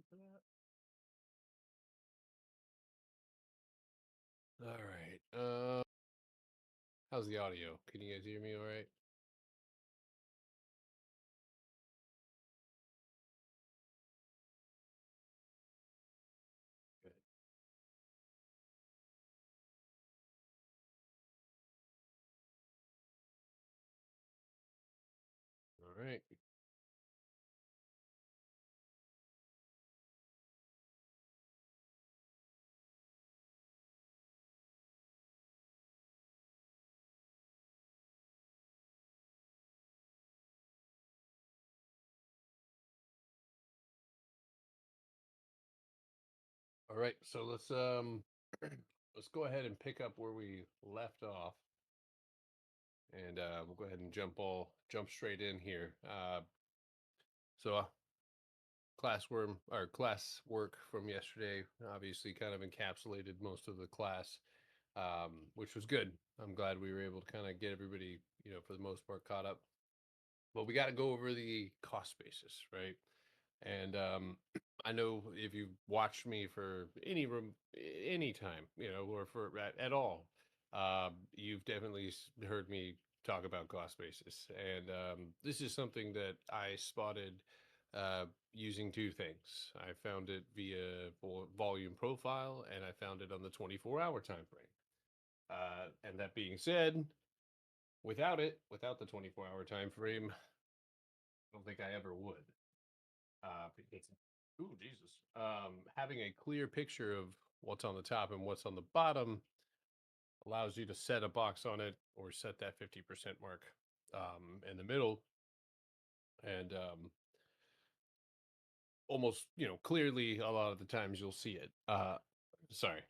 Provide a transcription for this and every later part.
for that. All right. How's the audio? Can you guys hear me all right? Good. All right. All right. So let's let's go ahead and pick up where we left off, and we'll go ahead and jump straight in here. So class work from yesterday obviously kind of encapsulated most of the class, which was good. I'm glad we were able to kind of get everybody, for the most part, caught up. But we got to go over the cost basis, right? And I know if you've watched me for any time, or for at all, you've definitely heard me talk about cost basis. And this is something that I spotted using two things. I found it via volume profile, and I found it on the 24-hour time frame. And that being said, without the 24-hour time frame, I don't think I ever would. Because, ooh, Jesus. Having a clear picture of what's on the top and what's on the bottom allows you to set a box on it or set that 50% mark in the middle, and almost, clearly a lot of the times you'll see it. Sorry,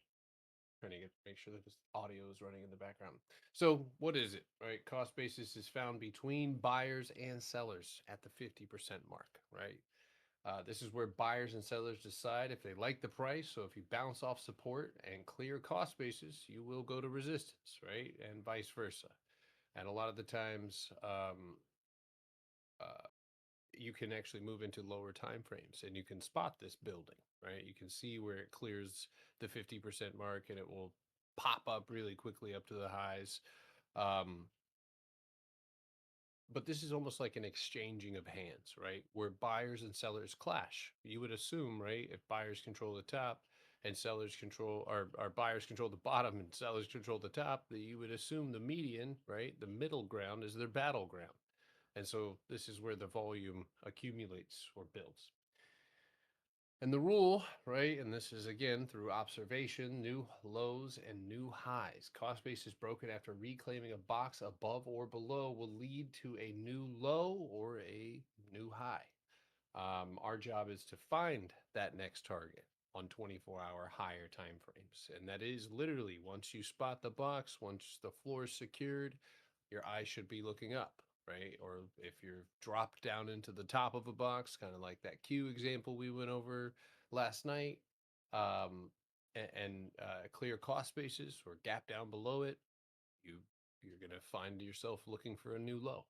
trying to make sure that this audio is running in the background. So what is it, right? Cost basis is found between buyers and sellers at the 50% mark, right? This is where buyers and sellers decide if they like the price. So if you bounce off support and clear cost basis, you will go to resistance, right? And vice versa. And a lot of the times, uh, you can actually move into lower time frames and you can spot this building, right? You can see where it clears the 50% mark and it will pop up really quickly up to the highs. Um, but this is almost like an exchanging of hands, right? Where buyers and sellers clash. You would assume, right, if buyers control the top and sellers control, or buyers control the bottom and sellers control the top, that you would assume the median, right, the middle ground is their battleground. And so this is where the volume accumulates or builds. And the rule, right, and this is again through observation, new lows and new highs. Cost base is broken after reclaiming a box above or below will lead to a new low or a new high. Our job is to find that next target on 24-hour higher time frames. And that is literally once you spot the box, once the floor is secured, your eye should be looking up, right? Or if you're dropped down into the top of a box, kind of like that Q example we went over last night, um, and clear cost basis or gap down below it, you you're going to find yourself looking for a new low.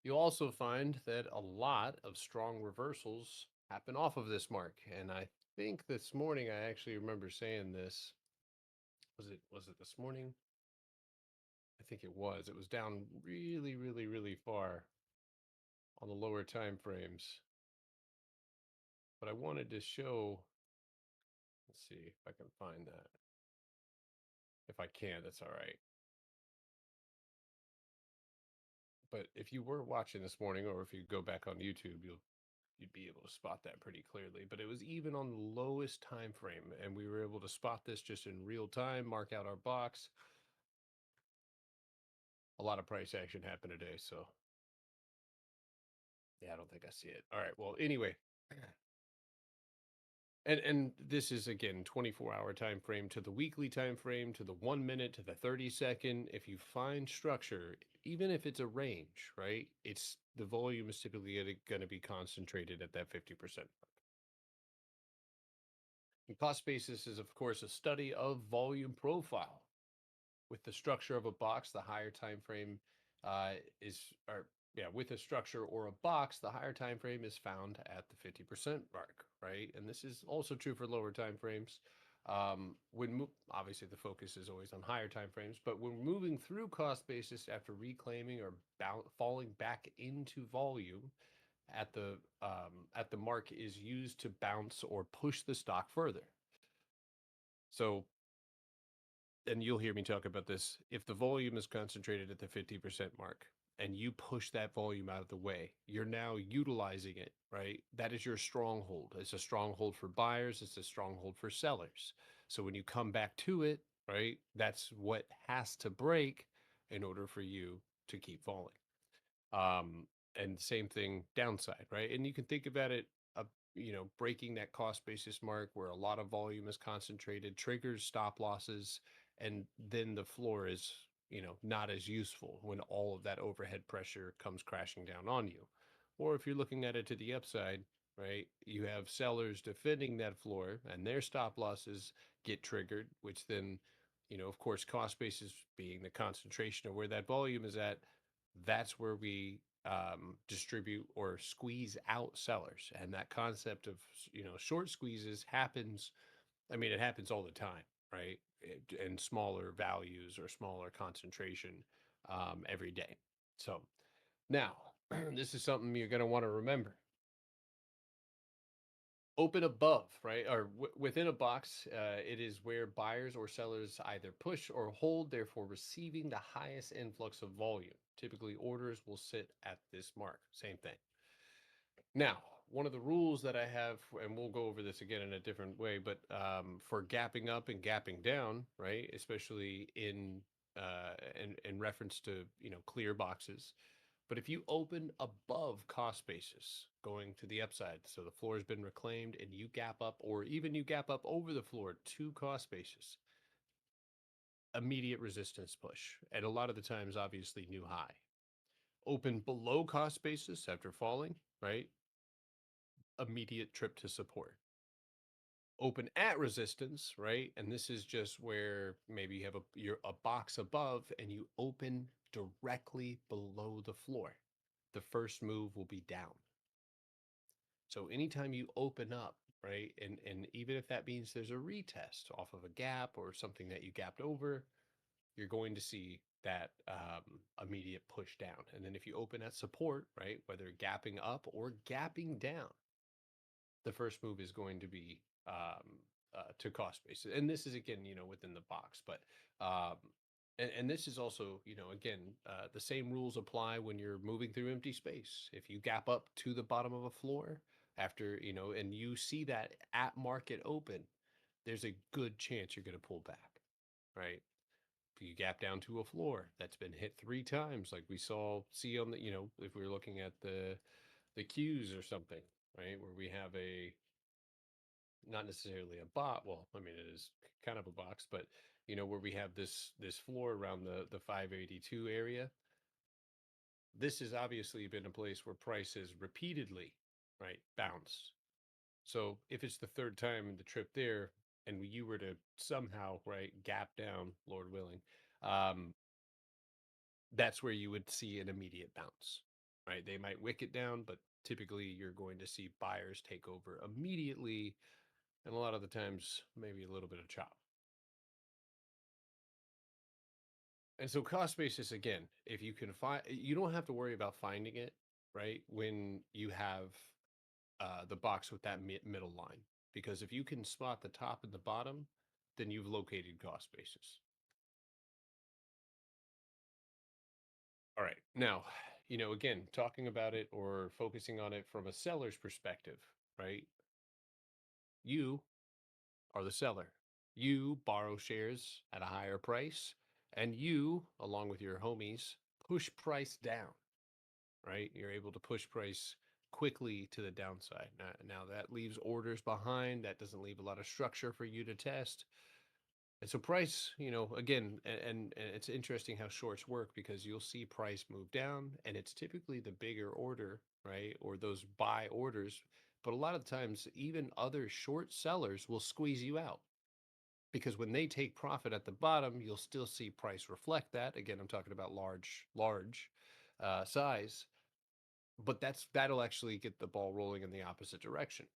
You'll also find that a lot of strong reversals happen off of this mark. And I think this morning I actually remember saying this. Was it this morning? I think it was. It was down really, really, really far on the lower time frames. But I wanted to show, let's see if I can find that. If I can, that's all right. But if you were watching this morning, or if you go back on YouTube, you'd be able to spot that pretty clearly. But it was even on the lowest time frame, and we were able to spot this just in real time, mark out our box. A lot of price action happened today, so yeah, I don't think I see it. All right, well, anyway, and this is again 24-hour time frame to the weekly time frame to the 1 minute to the 30 second. If you find structure, even if it's a range, right? It's the volume is typically going to be concentrated at that 50%. And cost basis is, of course, a study of volume profile. With the structure of a box, the higher time frame is or Yeah, with a structure or a box, the higher time frame is found at the 50% mark, right? And this is also true for lower time frames. Obviously the focus is always on higher time frames, but when moving through cost basis after reclaiming or falling back into volume at the mark is used to bounce or push the stock further. So, and you'll hear me talk about this, if the volume is concentrated at the 50% mark and you push that volume out of the way, you're now utilizing it, right? That is your stronghold. It's a stronghold for buyers, it's a stronghold for sellers. So when you come back to it, right, that's what has to break in order for you to keep falling. Um, and same thing downside, right? And you can think about it, uh, breaking that cost basis mark where a lot of volume is concentrated, triggers stop losses, and then the floor is, not as useful when all of that overhead pressure comes crashing down on you. Or if you're looking at it to the upside, right, you have sellers defending that floor and their stop losses get triggered, which then, of course, cost basis being the concentration of where that volume is at, that's where we distribute or squeeze out sellers. And that concept of short squeezes happens. I mean, it happens all the time, right? In smaller values or smaller concentration every day. So now this is something you're going to want to remember. Open above, right? Or within a box, it is where buyers or sellers either push or hold, therefore receiving the highest influx of volume. Typically, orders will sit at this mark. Same thing. Now, one of the rules that I have, and we'll go over this again in a different way, but for gapping up and gapping down, right, especially in reference to clear boxes, but if you open above cost basis, going to the upside, so the floor has been reclaimed and you gap up, or even you gap up over the floor to cost basis, immediate resistance push, and a lot of the times, obviously, new high. Open below cost basis after falling, right? Immediate trip to support. Open at resistance, right? And this is just where maybe you have a box above and you open directly below the floor. The first move will be down. So anytime you open up, right, and even if that means there's a retest off of a gap or something that you gapped over, you're going to see that immediate push down. And then if you open at support, right, whether gapping up or gapping down, the first move is going to be to cost basis. And this is again, within the box, but and this is also, again, the same rules apply when you're moving through empty space. If you gap up to the bottom of a floor after, and you see that at market open, there's a good chance you're going to pull back, right? If you gap down to a floor that's been hit 3 times, like we see on the, if we are looking at the cues or something, right, where we have a not necessarily a bot. Well, I mean, it is kind of a box, but where we have this floor around the 582 area. This has obviously been a place where prices repeatedly, right, bounce. So if it's the third time in the trip there, and you were to somehow, right, gap down, Lord willing, um, that's where you would see an immediate bounce, right? They might wick it down, but typically you're going to see buyers take over immediately, and a lot of the times maybe a little bit of chop. And so cost basis again, if you can find, you don't have to worry about finding it, right? When you have the box with that middle line, because if you can spot the top and the bottom, then you've located cost basis. All right. Now, again, talking about it or focusing on it from a seller's perspective, right? You are the seller. You borrow shares at a higher price, and you, along with your homies, push price down, right? You're able to push price quickly to the downside. Now that leaves orders behind. That doesn't leave a lot of structure for you to test. And so price, again, and it's interesting how shorts work because you'll see price move down and it's typically the bigger order, right? Or those buy orders. But a lot of times, even other short sellers will squeeze you out because when they take profit at the bottom, you'll still see price reflect that. Again, I'm talking about large size. but that'll actually get the ball rolling in the opposite direction.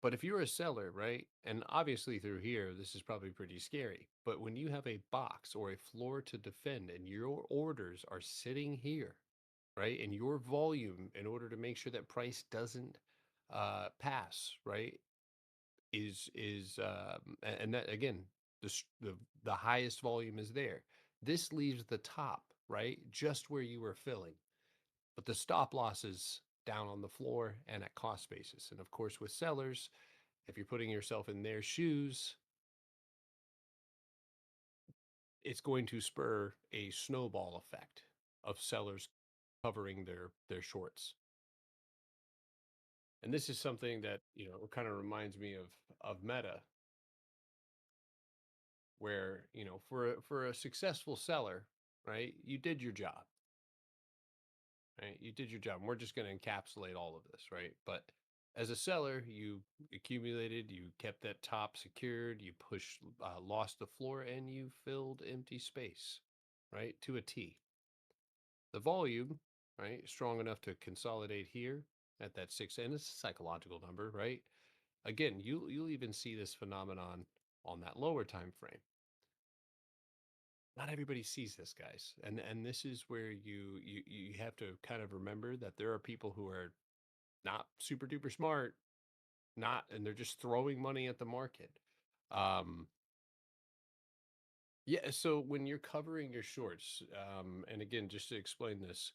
But if you're a seller, right, and obviously through here, this is probably pretty scary. But when you have a box or a floor to defend and your orders are sitting here, right, and your volume in order to make sure that price doesn't pass, right, and that again, the highest volume is there. This leaves the top, right, just where you were filling, but the stop loss is down on the floor and at cost basis. And of course, with sellers, if you're putting yourself in their shoes, it's going to spur a snowball effect of sellers covering their shorts. And this is something that, kind of reminds me of Meta, where, for a successful seller, right, you did your job, right? You did your job. And we're just going to encapsulate all of this, right? But as a seller, you accumulated, you kept that top secured, you pushed, lost the floor, and you filled empty space, right, to a T. The volume, right, strong enough to consolidate here at that six, and it's a psychological number, right? Again, you'll even see this phenomenon on that lower time frame. Not everybody sees this, guys, and this is where you have to kind of remember that there are people who are not super duper smart, not, and they're just throwing money at the market. Um, yeah, so when you're covering your shorts, and again, just to explain this,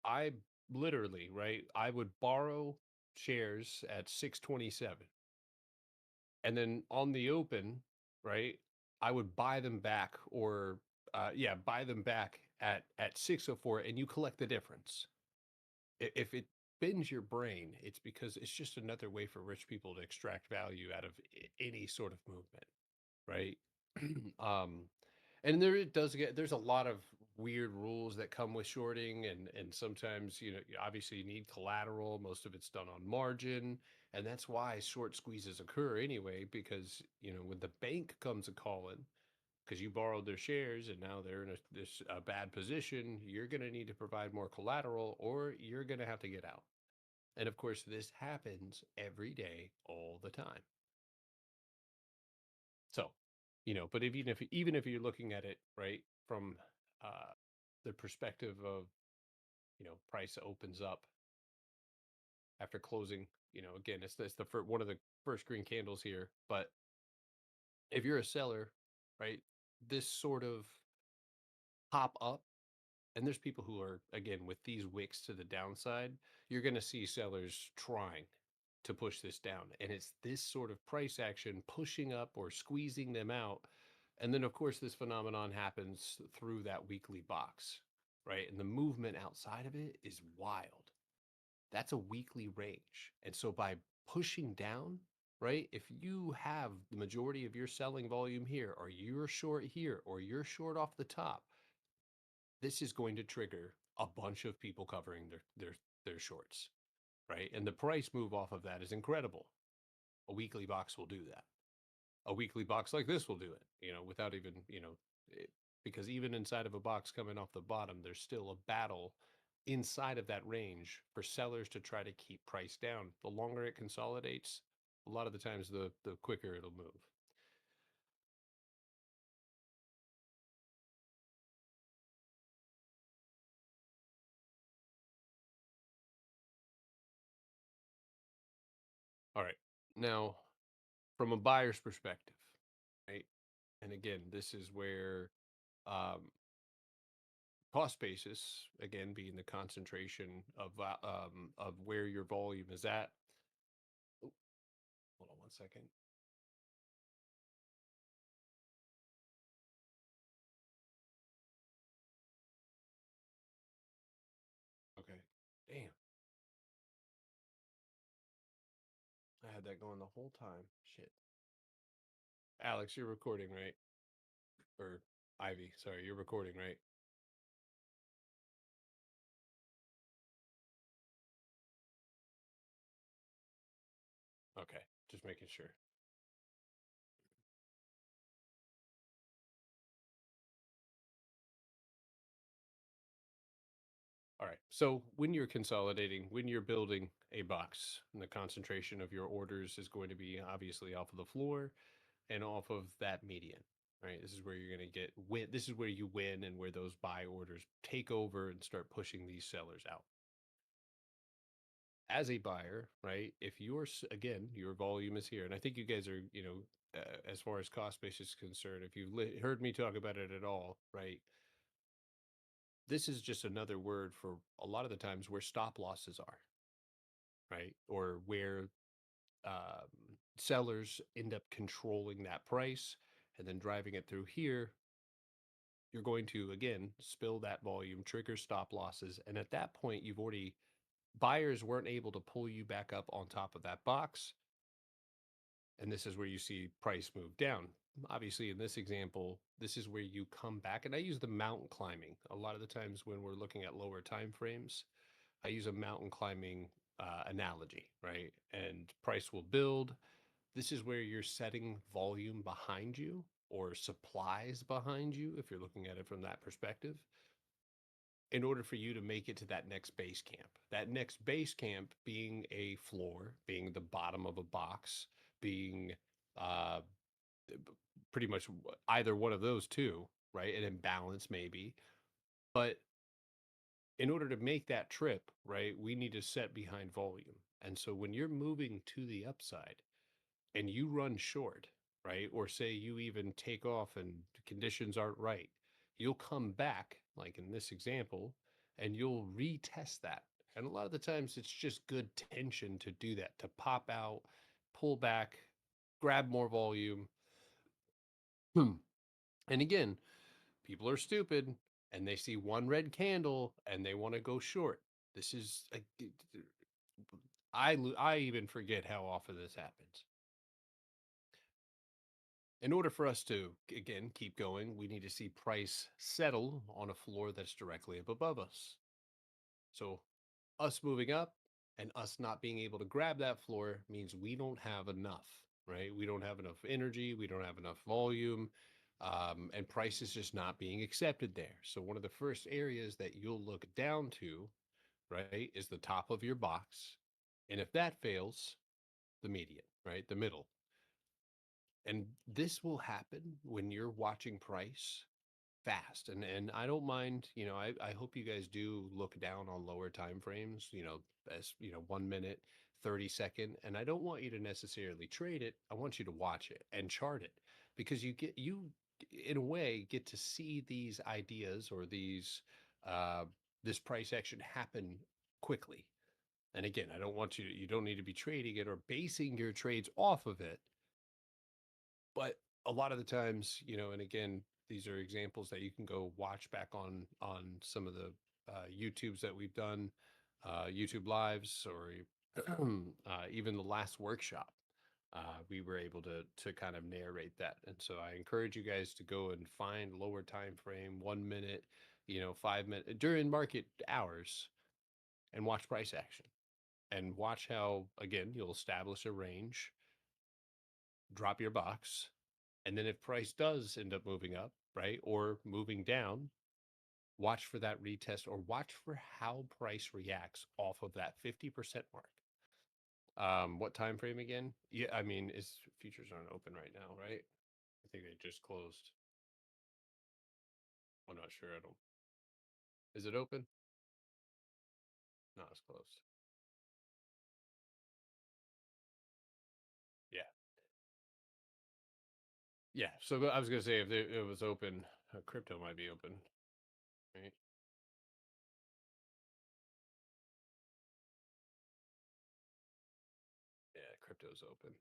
I literally, right, I would borrow shares at 627, and then on the open, right, I would buy them back, or yeah, buy them back at 604, and you collect the difference. If it bends your brain, it's because it's just another way for rich people to extract value out of any sort of movement, right? um and there it does get there's a lot of weird rules that come with shorting, and sometimes, obviously you need collateral. Most of it's done on margin, and that's why short squeezes occur anyway, because when the bank comes a calling, because you borrowed their shares and now they're in a bad position, you're going to need to provide more collateral, or you're going to have to get out. And of course, this happens every day, all the time. So, but even if you're looking at it, right, from uh, the perspective of, price opens up after closing, again, it's the one of the first green candles here. But if you're a seller, right, this sort of pop up, and there's people who are, again, with these wicks to the downside, you're going to see sellers trying to push this down. And it's this sort of price action pushing up or squeezing them out. And then, of course, this phenomenon happens through that weekly box, right? And the movement outside of it is wild. That's a weekly range. And so by pushing down, right, if you have the majority of your selling volume here, or you're short here, or you're short off the top, this is going to trigger a bunch of people covering their shorts, right? And the price move off of that is incredible. A weekly box will do that. A weekly box like this will do it, without even, it, because even inside of a box coming off the bottom, there's still a battle inside of that range for sellers to try to keep price down. The longer it consolidates, a lot of the times the quicker it'll move. All right. Now, from a buyer's perspective, right? And again, this is where um, cost basis, again, being the concentration of where your volume is at. Oh, hold on one second. Okay. Damn. I had that going the whole time. Shit. Alex, you're recording, right? Or Ivy, sorry, you're recording, right? Okay. Just making sure. All right. So when you're consolidating, when you're building a box, and the concentration of your orders is going to be obviously off of the floor and off of that median, right? This is where you're going to get win. This is where you win and where those buy orders take over and start pushing these sellers out. As a buyer, right? If you're again, your volume is here, and I think you guys are, as far as cost base is concerned, if you've heard me talk about it at all, right? This is just another word for a lot of the times where stop losses are, right? Or where sellers end up controlling that price and then driving it through here. You're going to again spill that volume, trigger stop losses, and at that point, you've already buyers weren't able to pull you back up on top of that box, and this is where you see price move down. Obviously, in this example, this is where you come back, and I use the mountain climbing a lot of the times when we're looking at lower time frames. I use a mountain climbing analogy, right? And price will build. This is where you're setting volume behind you or supplies behind you, if you're looking at it from that perspective, in order for you to make it to that next base camp. That next base camp being a floor, being the bottom of a box, being uh, pretty much either one of those two, right? An imbalance maybe. But in order to make that trip, right, we need to set behind volume. And so when you're moving to the upside, and you run short, right? Or say you even take off and conditions aren't right, you'll come back, like in this example, and you'll retest that. And a lot of the times it's just good tension to do that, to pop out, pull back, grab more volume. Hmm. And again, people are stupid and they see one red candle and they want to go short. This is, I even forget how often this happens. In order for us to, again, keep going, we need to see price settle on a floor that's directly up above us. So, us moving up and us not being able to grab that floor means we don't have enough, right? We don't have enough energy, we don't have enough volume, and price is just not being accepted there. So, one of the first areas that you'll look down to, right, is the top of your box. And if that fails, the median, right, the middle. And this will happen when you're watching price fast. And I don't mind, I hope you guys do look down on lower time frames, as 1 minute, 30 second. And I don't want you to necessarily trade it. I want you to watch it and chart it, because you in a way get to see these ideas or these this price action happen quickly. And again, I don't want you don't need to be trading it or basing your trades off of it, but a lot of the times, and again, these are examples that you can go watch back on some of the YouTubes that we've done, YouTube lives, or even the last workshop. We were able to kind of narrate that, and so I encourage you guys to go and find lower time frame, 1 minute, 5 minute during market hours, and watch price action, and watch how again you'll establish a range, drop your box, and then if price does end up moving up, right, or moving down, watch for that retest or watch for how price reacts off of that 50% mark. What time frame again? Yeah, I mean, is futures aren't open right now, right? I think they just closed. I'm not sure. I don't. Is it open? No, it's closed. Yeah, yeah. So I was gonna say if it was open, crypto might be open, right? Yeah, crypto's open.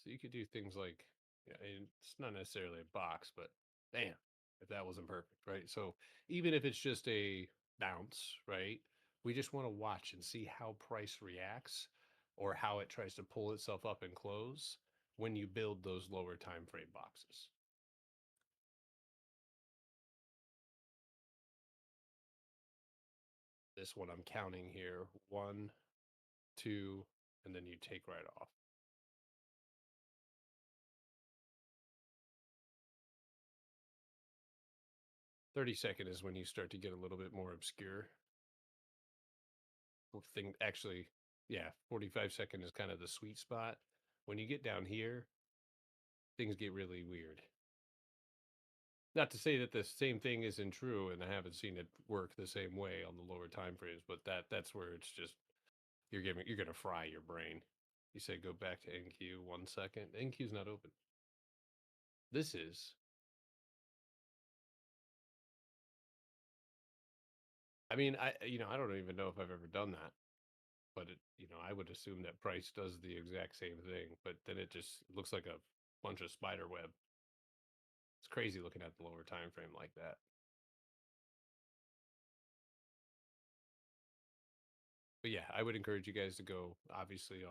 So you could do things like, yeah, and it's not necessarily a box, but damn, if that wasn't perfect, right? So even if it's just a bounce, right? We just want to watch and see how price reacts or how it tries to pull itself up and close when you build those lower time frame boxes. This one I'm counting here, one, two, and then you take right off. 30-second is when you start to get a little bit more obscure. Thing actually, yeah, 45-second is kind of the sweet spot. When you get down here, things get really weird. Not to say that the same thing isn't true, and I haven't seen it work the same way on the lower time frames, but that's where it's just you're gonna fry your brain. You say go back to NQ 1 second. NQ's not open. This is. I mean, I don't even know if I've ever done that, but I would assume that price does the exact same thing, but then it just looks like a bunch of spider web. It's crazy looking at the lower time frame like that. But yeah, I would encourage you guys to go obviously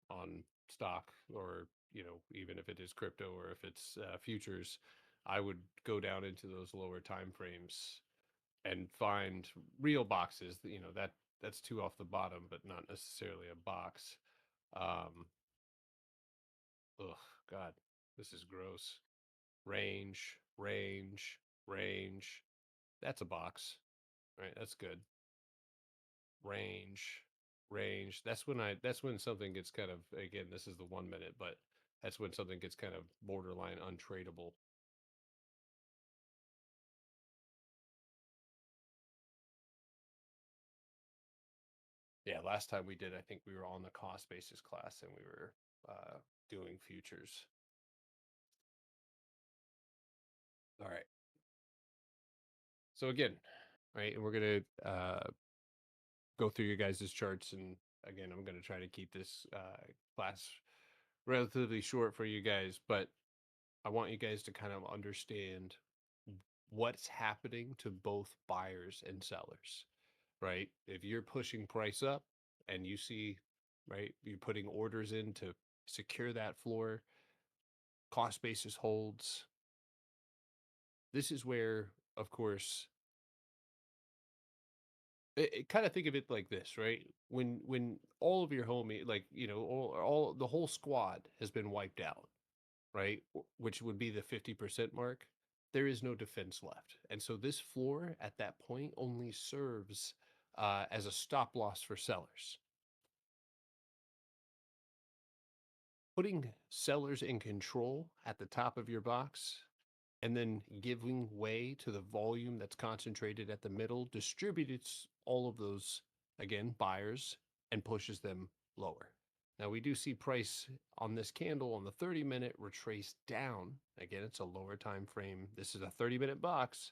on stock, or even if it is crypto or if it's futures. I would go down into those lower time frames and find real boxes. That's two off the bottom, but not necessarily a box. Um, ugh, God, this is gross. Range, range, range. That's a box, right? That's good. Range, range. That's when something gets kind of, again, this is the 1 minute, but that's when something gets kind of borderline untradeable. Yeah, last time we did, I think we were on the cost basis class and we were doing futures. All right. So again, right, and we're gonna go through your guys' charts, and again, I'm gonna try to keep this class relatively short for you guys, but I want you guys to kind of understand what's happening to both buyers and sellers, right? If you're pushing price up and you see, right, you're putting orders in to secure that floor, cost basis holds. This is where, of course, kind of think of it like this, right? When all of your homie, like all the whole squad has been wiped out, right? Which would be the 50% mark. There is no defense left, and so this floor at that point only serves as a stop loss for sellers. Putting sellers in control at the top of your box and then giving way to the volume that's concentrated at the middle distributes all of those, again, buyers, and pushes them lower. Now we do see price on this candle on the 30-minute retrace down. Again, it's a lower time frame. This is a 30-minute box.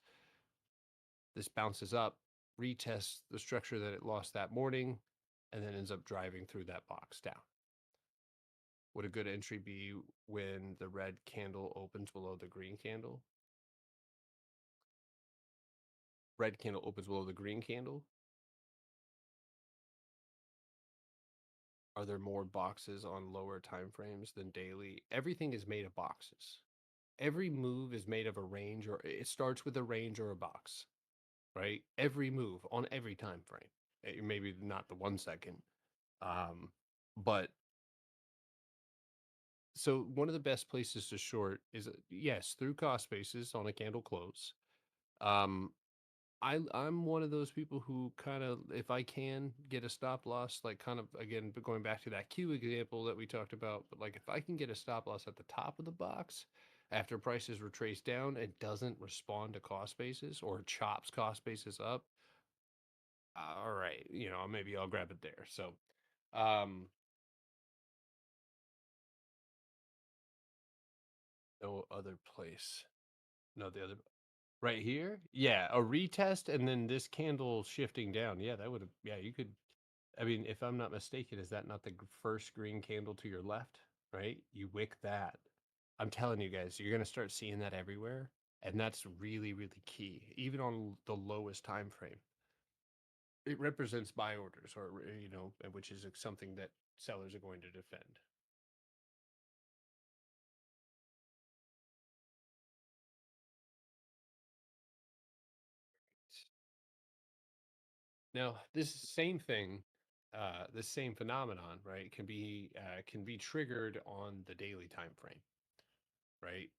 This bounces up, retests the structure that it lost that morning, and then ends up driving through that box down. Would a good entry be when the red candle opens below the green candle? Red candle opens below the green candle. Are there more boxes on lower time frames than daily? Everything is made of boxes. Every move is made of a range, or it starts with a range or a box, right? Every move on every time frame. Maybe not the 1 second. But so one of the best places to short is, yes, through cost basis on a candle close. Um, I'm one of those people who kind of, if I can get a stop loss, like kind of again, but going back to that Q example that we talked about, but like if I can get a stop loss at the top of the box after prices retrace down, it doesn't respond to cost basis or chops cost basis up. All right, maybe I'll grab it there. So, um, no other place. No, the other right here. Yeah, a retest and then this candle shifting down. Yeah, that would have. Yeah, you could. I mean, if I'm not mistaken, is that not the first green candle to your left? Right? You wick that. I'm telling you guys, you're gonna start seeing that everywhere, and that's really, really key. Even on the lowest time frame, it represents buy orders, or which is something that sellers are going to defend. Now, this same thing, this same phenomenon, right, can be triggered on the daily time frame, right?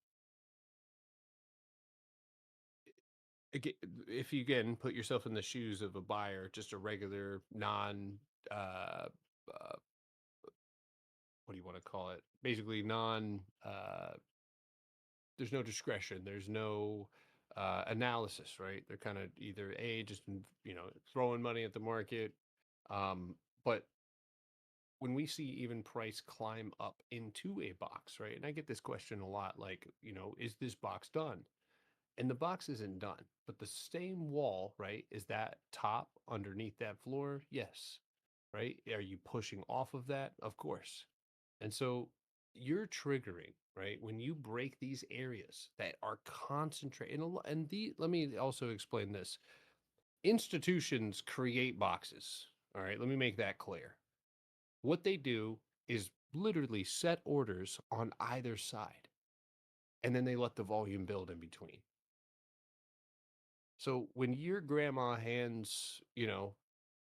Aga if you, again, put yourself in the shoes of a buyer, just a regular non, uh, uh, what do you wanna call it? Basically non, there's no discretion, there's no, analysis, right? They're kinda either, A, just, throwing money at the market, but when we see even price climb up into a box, right? And I get this question a lot, like, is this box done? And the box isn't done, but the same wall, right? Is that top underneath that floor? Yes. Right? Are you pushing off of that? Of course. And so you're triggering, right? When you break these areas that are concentrated, and let me also explain this. Institutions create boxes. All right, let me make that clear. What they do is literally set orders on either side, and then they let the volume build in between. So when your grandma hands,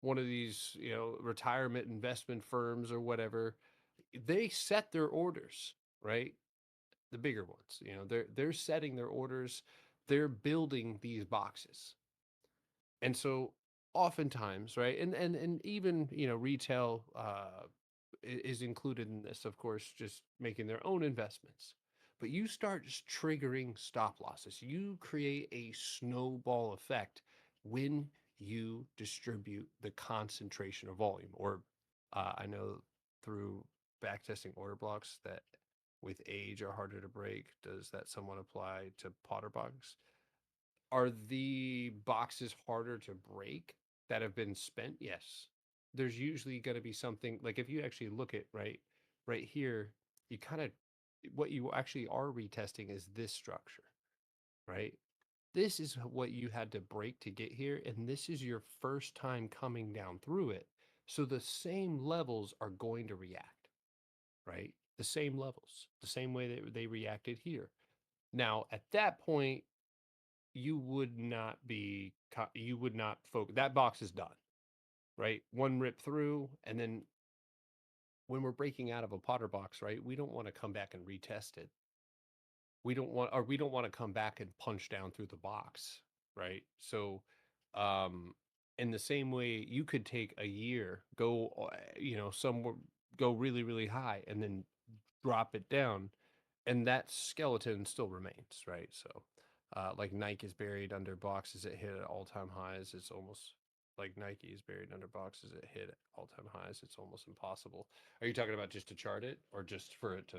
one of these, retirement investment firms or whatever, they set their orders, right? The bigger ones, they're setting their orders, they're building these boxes. And so oftentimes, right, and even, retail is included in this, of course, just making their own investments. But you start just triggering stop losses. You create a snowball effect when you distribute the concentration of volume. Or I know through backtesting order blocks that with age are harder to break. Does that somewhat apply to Potter box? Are the boxes harder to break that have been spent? Yes. There's usually going to be something like if you actually look at right here, you kind of what you actually are retesting is this structure, right? This is what you had to break to get here, and this is your first time coming down through it. So the same levels are going to react, right? The same levels, the same way that they reacted here. Now, at that point, you would not focus. That box is done, right? One rip through, and then when we're breaking out of a Potter box, right, we don't want to come back and retest it. We don't want to come back and punch down through the box, right? So um in the same way, you could take a year, go somewhere, go really really high, and then drop it down, and that skeleton still remains, right? So, like Nike is buried under boxes that hit at all-time highs. It's almost like Nike is buried under boxes that hit at all-time highs. It's almost impossible. Are you talking about just to chart it, or just for it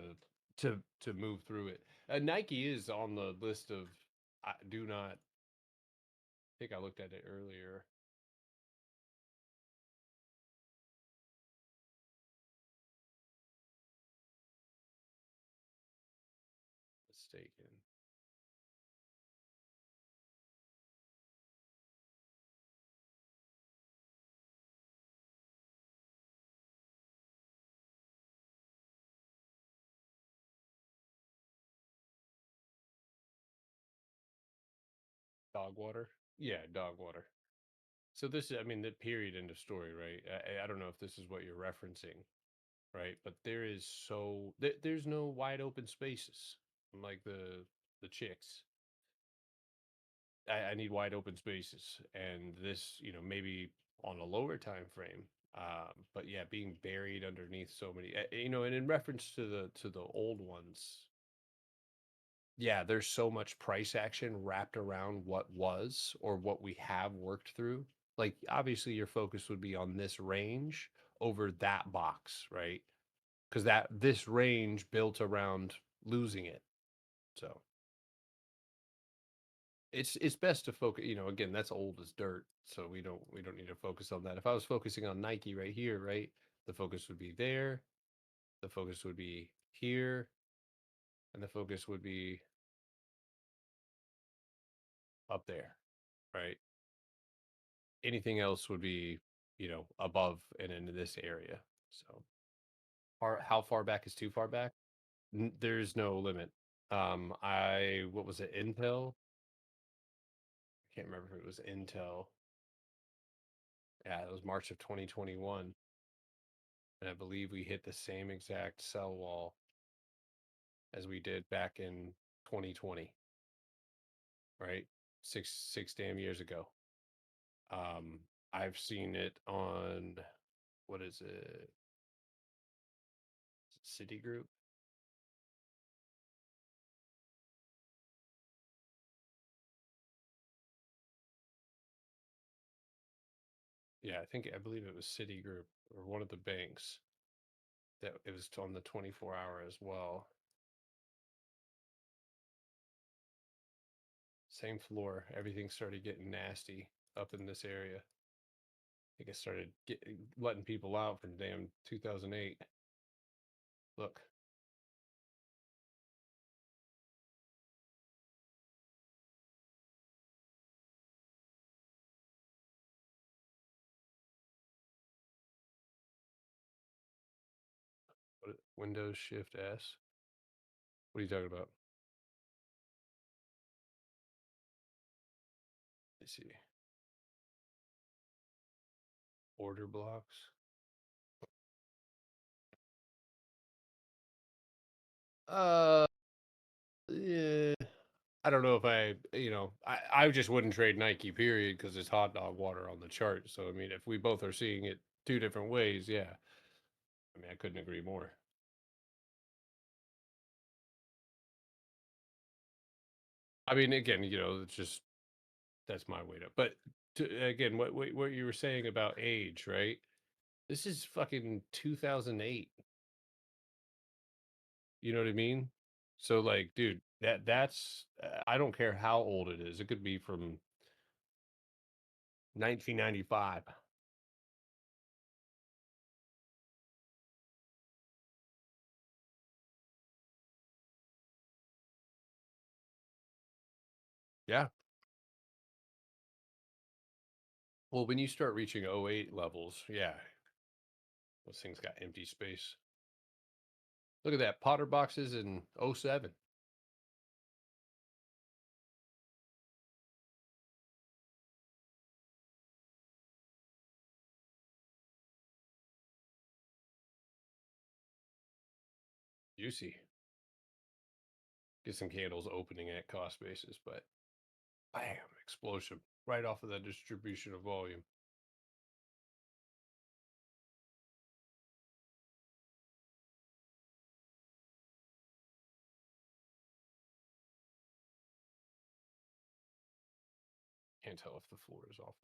to move through it? Nike is on the list of. I do not think I looked at it earlier. Mistaken. Dog water. Yeah, dog water. So this is, I mean, the period end of story, right? I don't know if this is what you're referencing, right? But there is there's no wide open spaces. Like the chicks. I need wide open spaces, and this, maybe on a lower time frame. But yeah, being buried underneath so many, and in reference to the old ones, yeah, there's so much price action wrapped around what was or what we have worked through. Like obviously your focus would be on this range over that box, right? Because that this range built around losing it. So it's best to focus, again, that's old as dirt. So we don't need to focus on that. If I was focusing on Nike right here, right? The focus would be there, the focus would be here, and the focus would be up there, right? Anything else would be, above and into this area. So how far back is too far back? There's no limit. What was it? Intel? I can't remember if it was Intel. Yeah, it was March of 2021. And I believe we hit the same exact sell wall as we did back in 2020, right? six damn years ago. Um, I've seen it on, what is it? Citigroup. Yeah, I believe it was Citigroup or one of the banks that it was on the 24-hour as well. Same floor. Everything started getting nasty up in this area. I think I started letting people out from damn 2008. Look, Windows Shift S. What are you talking about? Let's see. Order blocks. Uh, yeah. I don't know if I just wouldn't trade Nike, period, because it's hot dog water on the chart. So, I mean, if we both are seeing it two different ways, yeah. I mean, I couldn't agree more. I mean, again, it's just that's my weight up. But again, what you were saying about age, right? This is fucking 2008. You know what I mean? So, like, dude, that's I don't care how old it is. It could be from 1995. Yeah. Well, when you start reaching '08 levels, yeah, those things got empty space. Look at that. Potter boxes in '07. Juicy. Get some candles opening at cost basis, but bam, explosion right off of that distribution of volume. Can't tell if the floor is off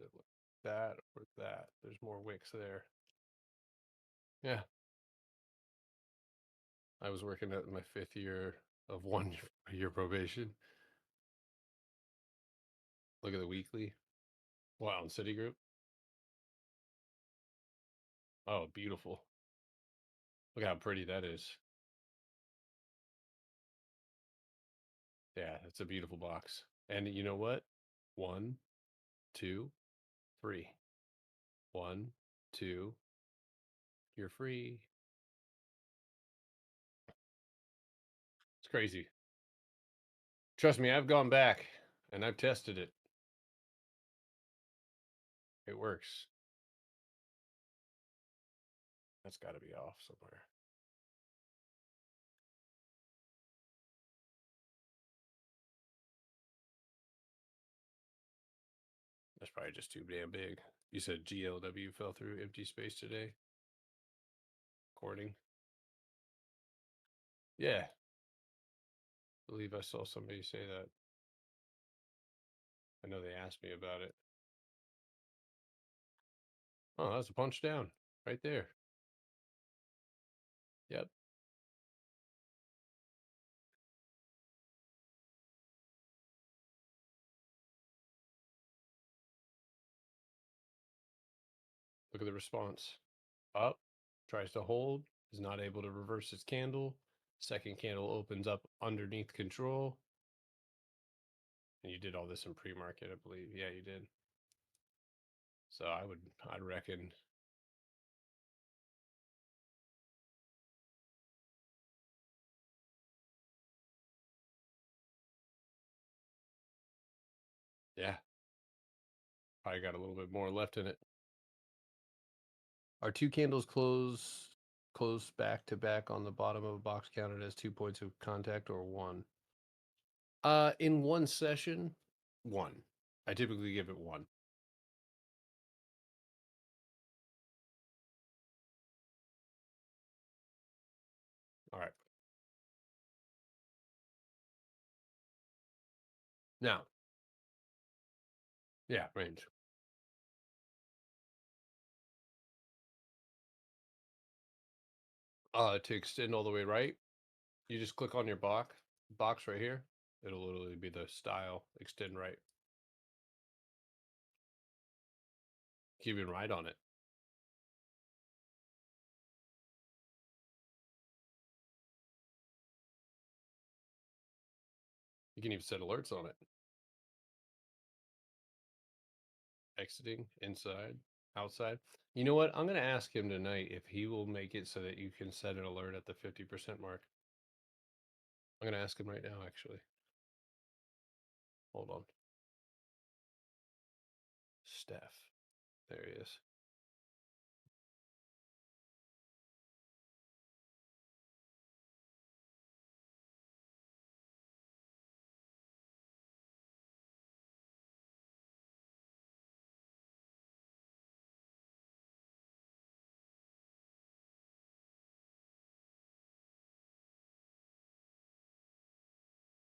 that or that. There's more wicks there. Yeah. I was working at my 5th year of 1 year probation. Look at the weekly. Wow, on Citigroup. Oh, beautiful. Look how pretty that is. Yeah, it's a beautiful box. And you know what? One, two, three. One, two, you're free. It's crazy. Trust me, I've gone back and I've tested it. It works. That's got to be off somewhere. That's probably just too damn big. You said GLW fell through empty space today. According. Yeah, I believe I saw somebody say that. I know they asked me about it. Oh, that's a punch down right there. Yep. Look at the response. Up, tries to hold, is not able to reverse its candle. Second candle opens up underneath control. And you did all this in pre-market, I believe. Yeah, you did. So I'd reckon, yeah, probably got a little bit more left in it. Are two candles closed back to back on the bottom of a box counted as 2 points of contact or one? In one session, one. I typically give it one. All right. Now, yeah, range. To extend all the way right, you just click on your box right here. It'll literally be the style extend right. Keeping right on it. You can even set alerts on it. Exiting, inside, outside. You know what? I'm going to ask him tonight if he will make it so that you can set an alert at the 50% mark. I'm going to ask him right now, actually. Hold on. Steph. There he is.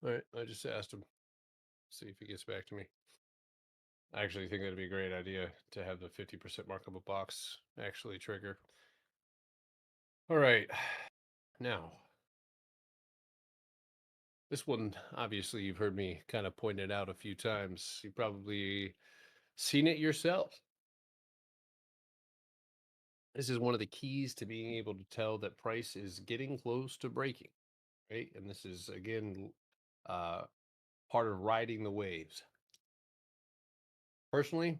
All right. I just asked him. See if he gets back to me. I actually think that'd be a great idea to have the 50% markable box actually trigger. All right. Now, this one, obviously, you've heard me kind of point it out a few times. You've probably seen it yourself. This is one of the keys to being able to tell that price is getting close to breaking, right? And this is, again, uh, part of riding the waves. Personally,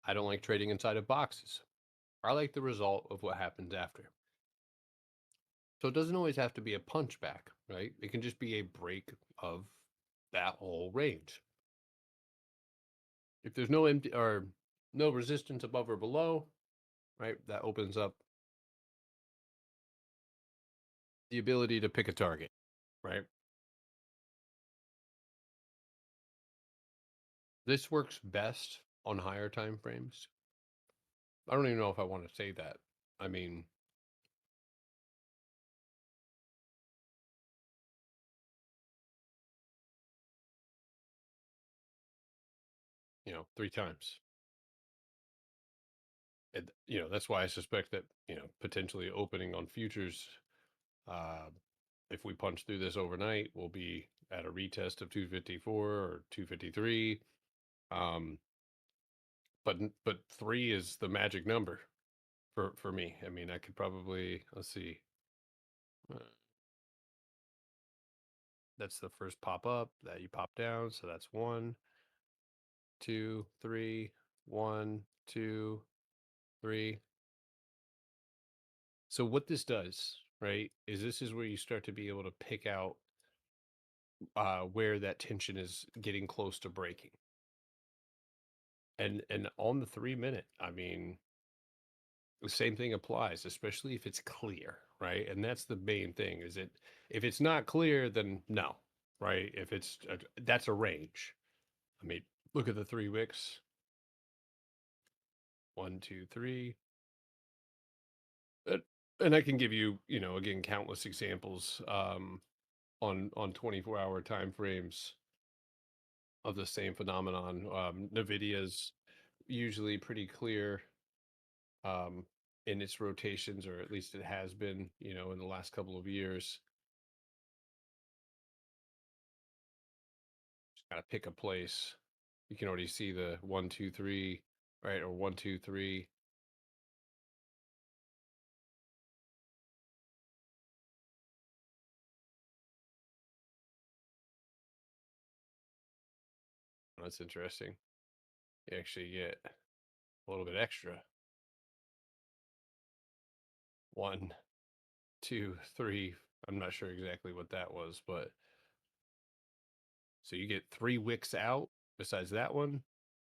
I don't like trading inside of boxes. I like the result of what happens after. So it doesn't always have to be a punchback, right? It can just be a break of that whole range. If there's no empty or no resistance above or below, right, that opens up the ability to pick a target, right? This works best on higher time frames. I don't even know if I want to say that. I mean, 3 times. And, that's why I suspect that, potentially opening on futures, uh, if we punch through this overnight, we'll be at a retest of 254 or 253. Um, but three is the magic number for me. I mean, I could probably, let's see. Uh, that's the first pop up that you pop down. So that's 1, 2, 3, 1, 2, 3. So what this does, right, is this is where you start to be able to pick out where that tension is getting close to breaking. And on the 3 minute, I mean, the same thing applies, especially if it's clear, right? And that's the main thing is it if it's not clear, then no, right? If it's that's a range. I mean, look at the 3 wicks. 1, 2, 3. And I can give you, again, countless examples on 24-hour time frames of the same phenomenon. NVIDIA's usually pretty clear um, in its rotations, or at least it has been, in the last couple of years. Just gotta pick a place. You can already see the 1, 2, 3, right, or 1, 2, 3. That's interesting. You actually get a little bit extra. 1, 2, 3. I'm not sure exactly what that was, but so you get 3 wicks out besides that one,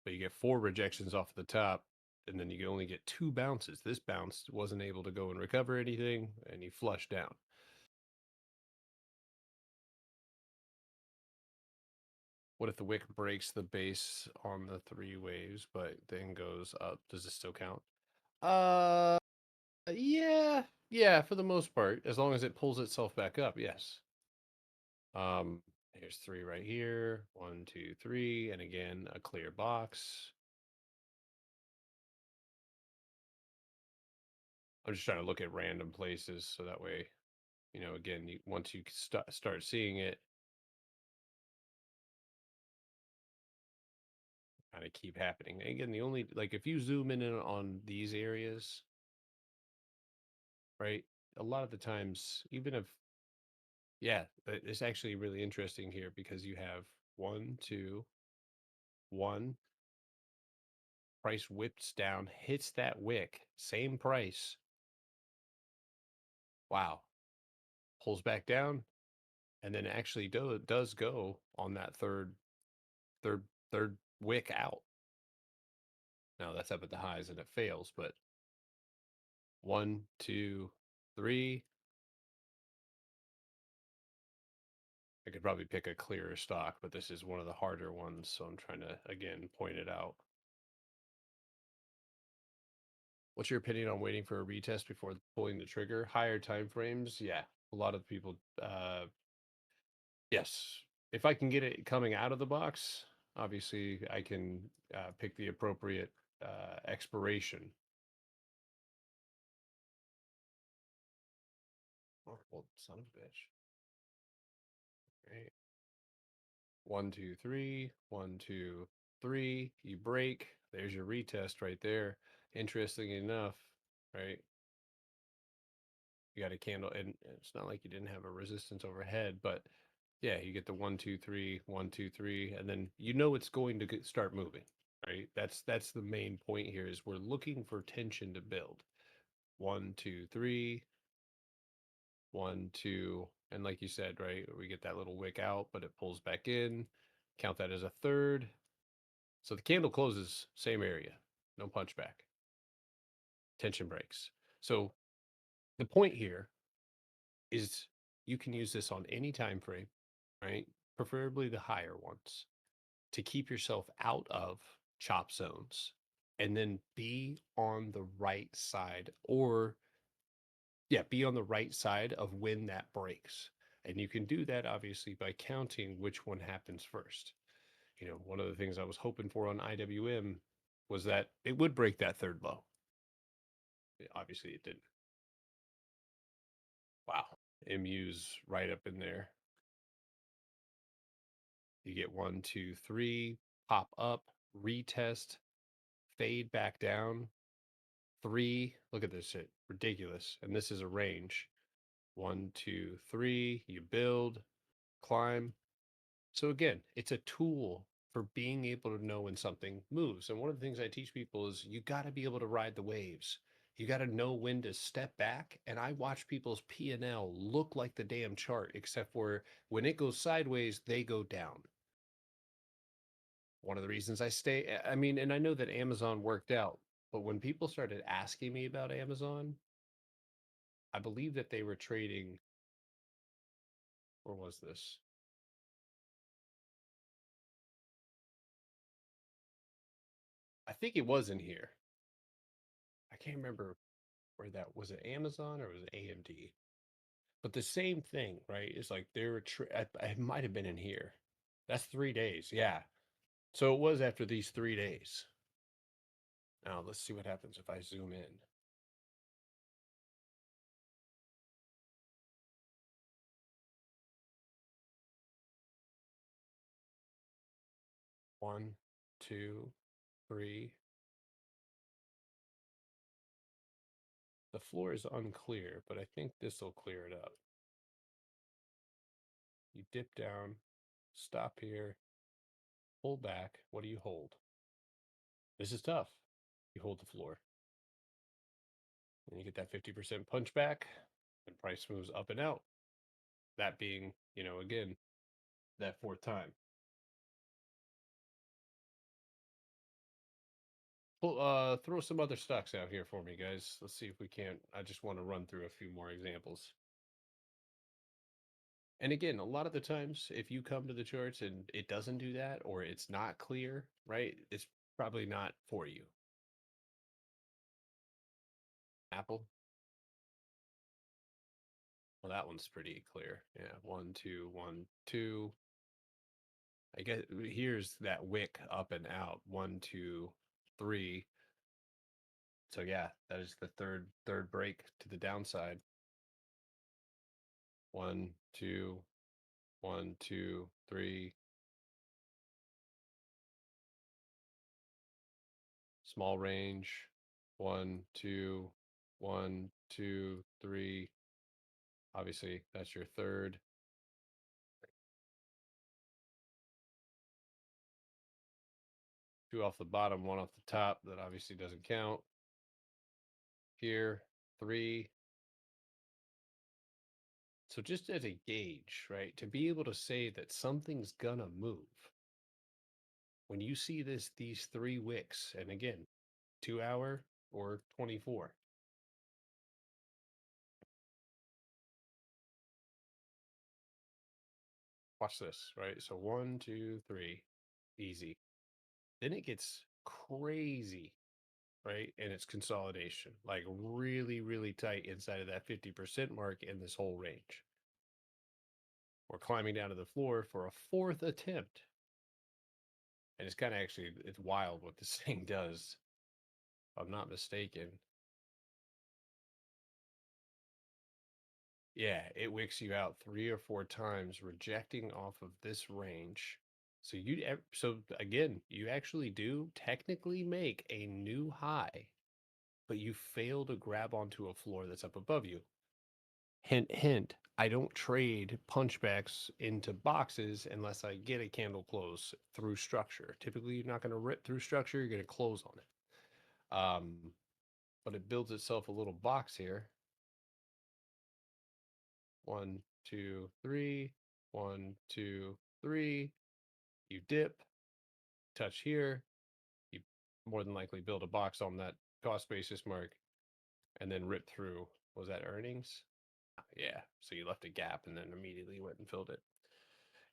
but you get 4 rejections off the top, and then you can only get 2 bounces. This bounce wasn't able to go and recover anything, and you flush down. What if the wick breaks the base on the 3 waves, but then goes up? Does this still count? Uh, yeah, yeah, for the most part, as long as it pulls itself back up, yes. Here's 3 right here. 1, 2, 3, and again, a clear box. I'm just trying to look at random places so that way, again, once you start seeing it, kind of keep happening. And again, the only like if you zoom in on these areas, right? A lot of the times, even if yeah, but it's actually really interesting here because you have one, two, one, price whips down, hits that wick, same price. Wow. Pulls back down, and then actually does go on that third third wick out. Now that's up at the highs and it fails, but one, two, three. I could probably pick a clearer stock, but this is one of the harder ones, so I'm trying to again point it out. What's your opinion on waiting for a retest before pulling the trigger? Higher time frames, yeah. A lot of people, yes. If I can get it coming out of the box, obviously I can pick the appropriate expiration. Oh, well, son of a bitch. Right. 1, 2, 3. 1, 2, 3. You break. There's your retest right there. Interesting enough, right? You got a candle, and it's not like you didn't have a resistance overhead, but yeah, you get the 1, 2, 3, 1, 2, 3, and then it's going to start moving, right? That's the main point here is we're looking for tension to build. 1, 2, 3, 1, 2, and like you said, right, we get that little wick out, but it pulls back in. Count that as a third. So the candle closes same area, no punchback. Tension breaks. So the point here is you can use this on any time frame, right? Preferably the higher ones to keep yourself out of chop zones and then be on the right side or yeah, be on the right side of when that breaks. And you can do that obviously by counting which one happens first. One of the things I was hoping for on IWM was that it would break that third low. Obviously it didn't. Wow. MU's right up in there. You get 1, 2, 3, pop up, retest, fade back down. 3, look at this shit, ridiculous. And this is a range. 1, 2, 3, you build, climb. So again, it's a tool for being able to know when something moves. And one of the things I teach people is you got to be able to ride the waves. You got to know when to step back. And I watch people's P&L look like the damn chart, except for when it goes sideways, they go down. One of the reasons I mean, and I know that Amazon worked out, but when people started asking me about Amazon, I believe that they were trading, or was this? I think it was in here. I can't remember where that was. It Amazon or was it AMD? But the same thing, right? It's like they were, it might have been in here. That's 3 days. Yeah. So it was after these 3 days. Now let's see what happens if I zoom in. One, two, three. The floor is unclear, but I think this will clear it up. You dip down, stop here, pull back. What do you hold? This is tough. You hold the floor. And you get that 50% punch back, and price moves up and out. That being, again, that fourth time. Well, throw some other stocks out here for me, guys. Let's see if we can't. I just want to run through a few more examples. And again, a lot of the times, if you come to the charts and it doesn't do that or it's not clear, right? It's probably not for you. Apple, well, that one's pretty clear. Yeah, one, two, one, two. I guess here's that wick up and out. One, two, three. So yeah, that is the third break to the downside. One, two, one, two, three. Small range. One, two, one, two, three. Obviously, that's your third. Two off the bottom, one off the top. That obviously doesn't count. Here, three. So just as a gauge, right, to be able to say that something's gonna move, when you see these three wicks, and again, 2 hour or 24, watch this, right? So one, two, three, easy. Then it gets crazy, right? And it's consolidation, like really, really tight inside of that 50% mark in this whole range. We're climbing down to the floor for a fourth attempt. And it's kind of actually, it's wild what this thing does. If I'm not mistaken. Yeah, it wicks you out 3 or 4 times, rejecting off of this range. So again, you actually do technically make a new high, but you fail to grab onto a floor that's up above you. Hint, hint. I don't trade punchbacks into boxes unless I get a candle close through structure. Typically, you're not going to rip through structure, you're going to close on it. But it builds itself a little box here. One, two, three. One, two, three. You dip, touch here. You more than likely build a box on that cost basis mark and then rip through. Was that earnings? Yeah. So you left a gap and then immediately went and filled it.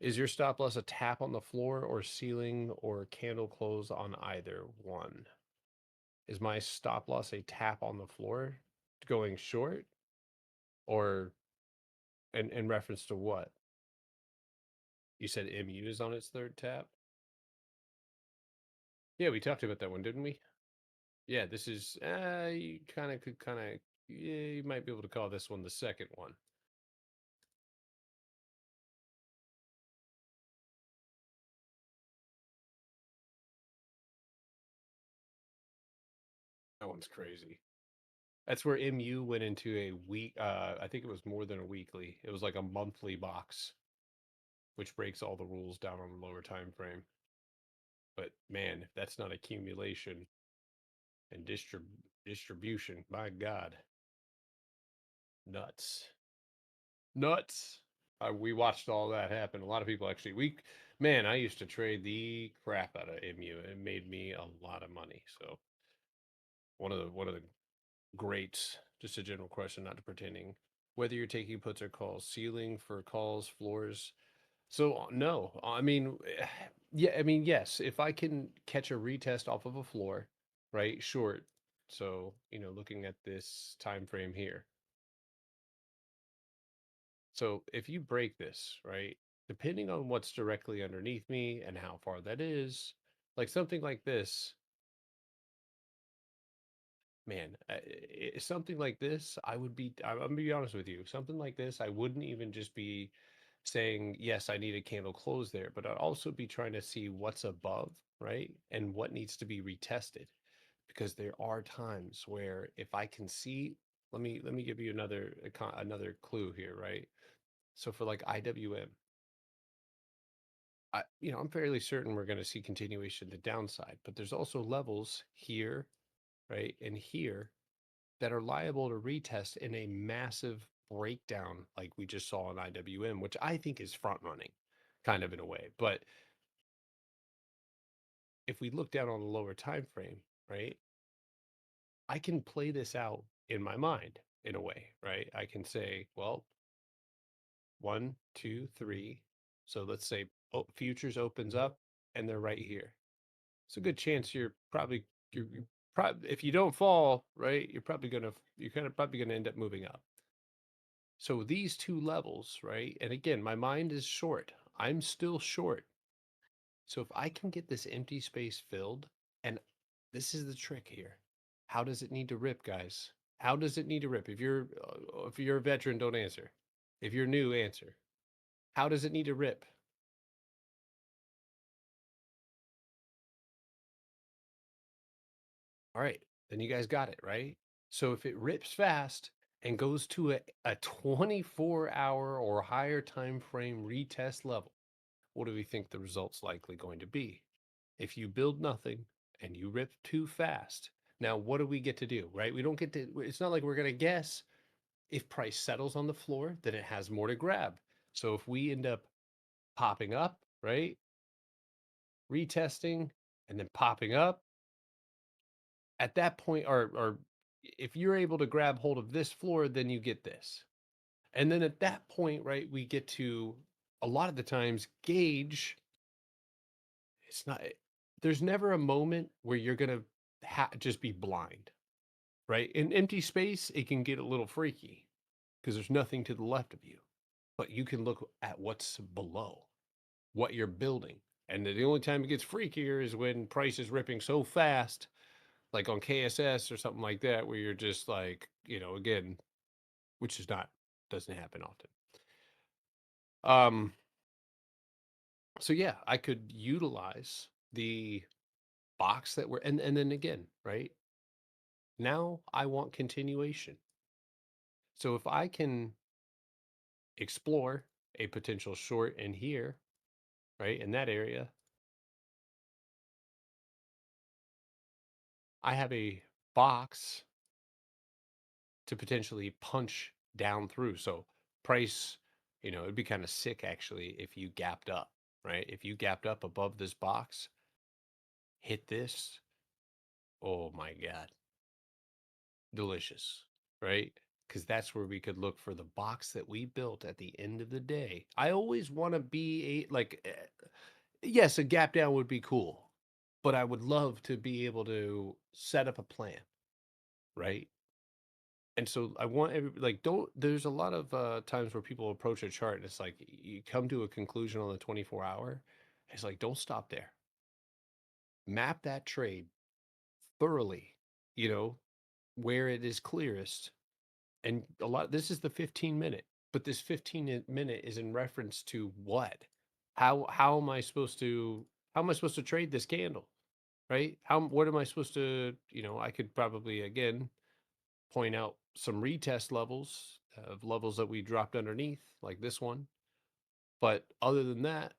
Is your stop loss a tap on the floor or ceiling or candle close on either one? Is my stop loss a tap on the floor going short or in reference to what? You said MU is on its third tap? Yeah, we talked about that one, didn't we? Yeah, this is, you yeah, you might be able to call this one the second one. That one's crazy. That's where MU went into a week. I think it was more than a weekly. It was like a monthly box, which breaks all the rules down on the lower time frame. But man, if that's not accumulation and distribution, my God, nuts, nuts. We watched all that happen. A lot of people actually, man, I used to trade the crap out of MU. It made me a lot of money. So one of the greats. Just a general question, not pertaining whether you're taking puts or calls, ceiling for calls, floors. So no, I mean, yeah, I mean, yes, if I can catch a retest off of a floor, right, short. So, looking at this time frame here. So if you break this, right, depending on what's directly underneath me and how far that is, like something like this, man, something like this, I'm gonna be honest with you, something like this, I wouldn't even just be saying, yes, I need a candle close there, but I'd also be trying to see what's above, right? And what needs to be retested. Because there are times where if I can see, let me give you another clue here, right? So for like IWM, I'm fairly certain we're going to see continuation to downside, but there's also levels here, right, and here that are liable to retest in a massive breakdown like we just saw in IWM, which I think is front running kind of in a way. But if we look down on the lower time frame, right, I can play this out in my mind in a way, right? I can say, well, One, two, three. So let's say futures opens up and they're right here. It's a good chance you're probably, if you don't fall, right, you're kind of probably gonna end up moving up. So these two levels, right? And again, my mind is short. I'm still short. So if I can get this empty space filled, and this is the trick here. How does it need to rip, guys? How does it need to rip? If you're a veteran, don't answer. If you're new, answer. How does it need to rip? All right, then you guys got it, right? So if it rips fast and goes to a 24-hour or higher time frame retest level, what do we think the result's likely going to be? If you build nothing and you rip too fast, now what do we get to do, right? We don't get to, it's not like we're going to guess. If price settles on the floor, then it has more to grab. So if we end up popping up, right? Retesting and then popping up, at that point, or if you're able to grab hold of this floor, then you get this. And then at that point, right, we get to a lot of the times gauge. It's not, there's never a moment where you're going to just be blind, right? In empty space, it can get a little freaky because there's nothing to the left of you, but you can look at what's below, what you're building. And the only time it gets freakier is when price is ripping so fast, like on KSS or something like that, where you're just like, again, which is not, doesn't happen often. Um, so yeah, I could utilize the box that we're, and then again, right? Now I want continuation. So if I can explore a potential short in here, right, in that area, I have a box to potentially punch down through. So price, it'd be kind of sick actually if you gapped up, right? If you gapped up above this box, hit this, oh my God, delicious, right? Because that's where we could look for the box that we built at the end of the day. I always want to be yes, a gap down would be cool, but I would love to be able to set up a plan, right? And so I want don't, there's a lot of times where people approach a chart and it's like you come to a conclusion on the 24-hour. It's like, don't stop there. Map that trade thoroughly, you know, where it is clearest. And this is the 15-minute, but this 15-minute is in reference to what? How am I supposed to trade this candle? Right? What am I supposed to, I could probably again point out some retest levels of levels that we dropped underneath, like this one. But other than that,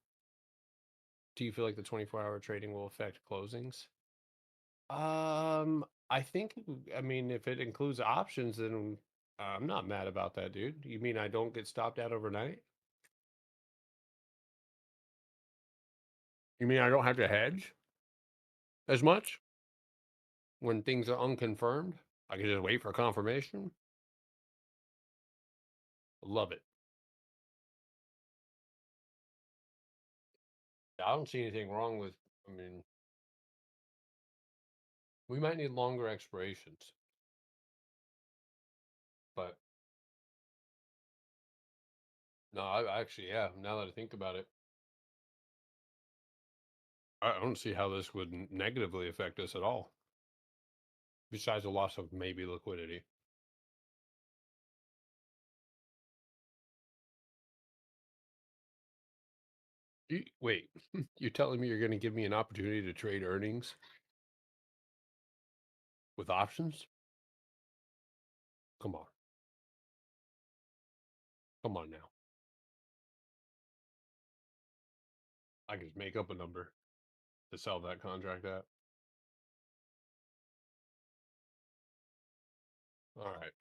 do you feel like the 24-hour trading will affect closings? I think, I mean, if it includes options, then I'm not mad about that, dude. You mean I don't get stopped out overnight? You mean I don't have to hedge as much when things are unconfirmed? I can just wait for confirmation. Love it. I don't see anything wrong with, I mean, we might need longer expirations, but no, I actually, yeah, now that I think about it, I don't see how this would negatively affect us at all, besides a loss of maybe liquidity. Wait, you're telling me you're going to give me an opportunity to trade earnings with options? Come on. Come on now. I can just make up a number to sell that contract at. All right.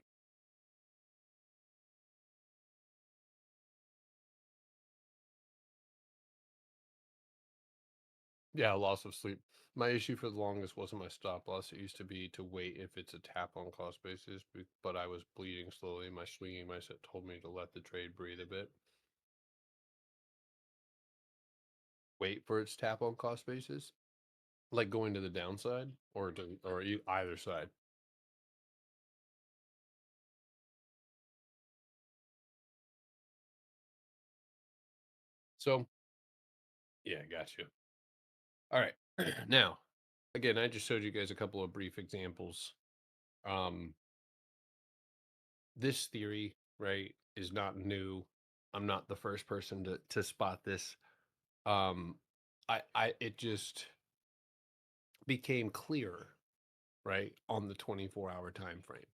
Yeah, loss of sleep. My issue for the longest wasn't my stop loss. It used to be to wait if it's a tap on cost basis, but I was bleeding slowly. My swinging mindset told me to let the trade breathe a bit. wait for its tap on cost basis, like going to the downside or either side. So yeah, got you. All right. Now, again, I just showed you guys a couple of brief examples. Um, this theory, right, is not new. I'm not the first person to spot this. Um, I it just became clearer, right, on the 24-hour time frame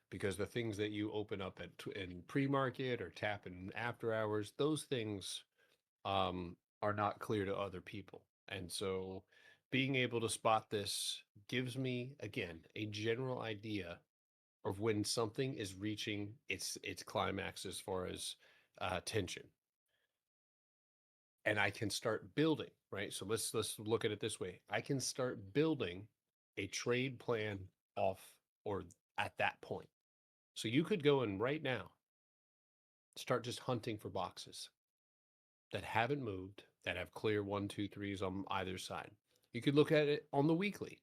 because the things that you open up in pre-market or tap in after hours, those things are not clear to other people. And so being able to spot this gives me, again, a general idea of when something is reaching its climax as far as tension. And I can start building, right? So let's look at it this way. I can start building a trade plan off or at that point. So you could go and right now start just hunting for boxes that haven't moved, that have clear one, two, threes on either side. You could look at it on the weekly,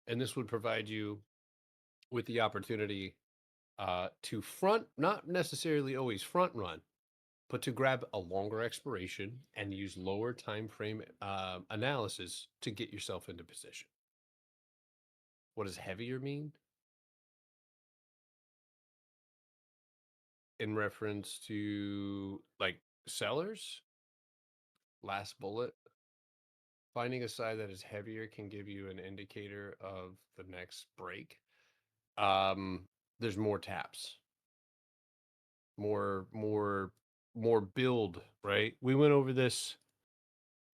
and this would provide you with the opportunity to front, not necessarily always front run, but to grab a longer expiration and use lower time frame analysis to get yourself into position. What does heavier mean? In reference to like sellers, last bullet, finding a side that is heavier can give you an indicator of the next break. Um, there's more taps, more, more, more build, right? We went over this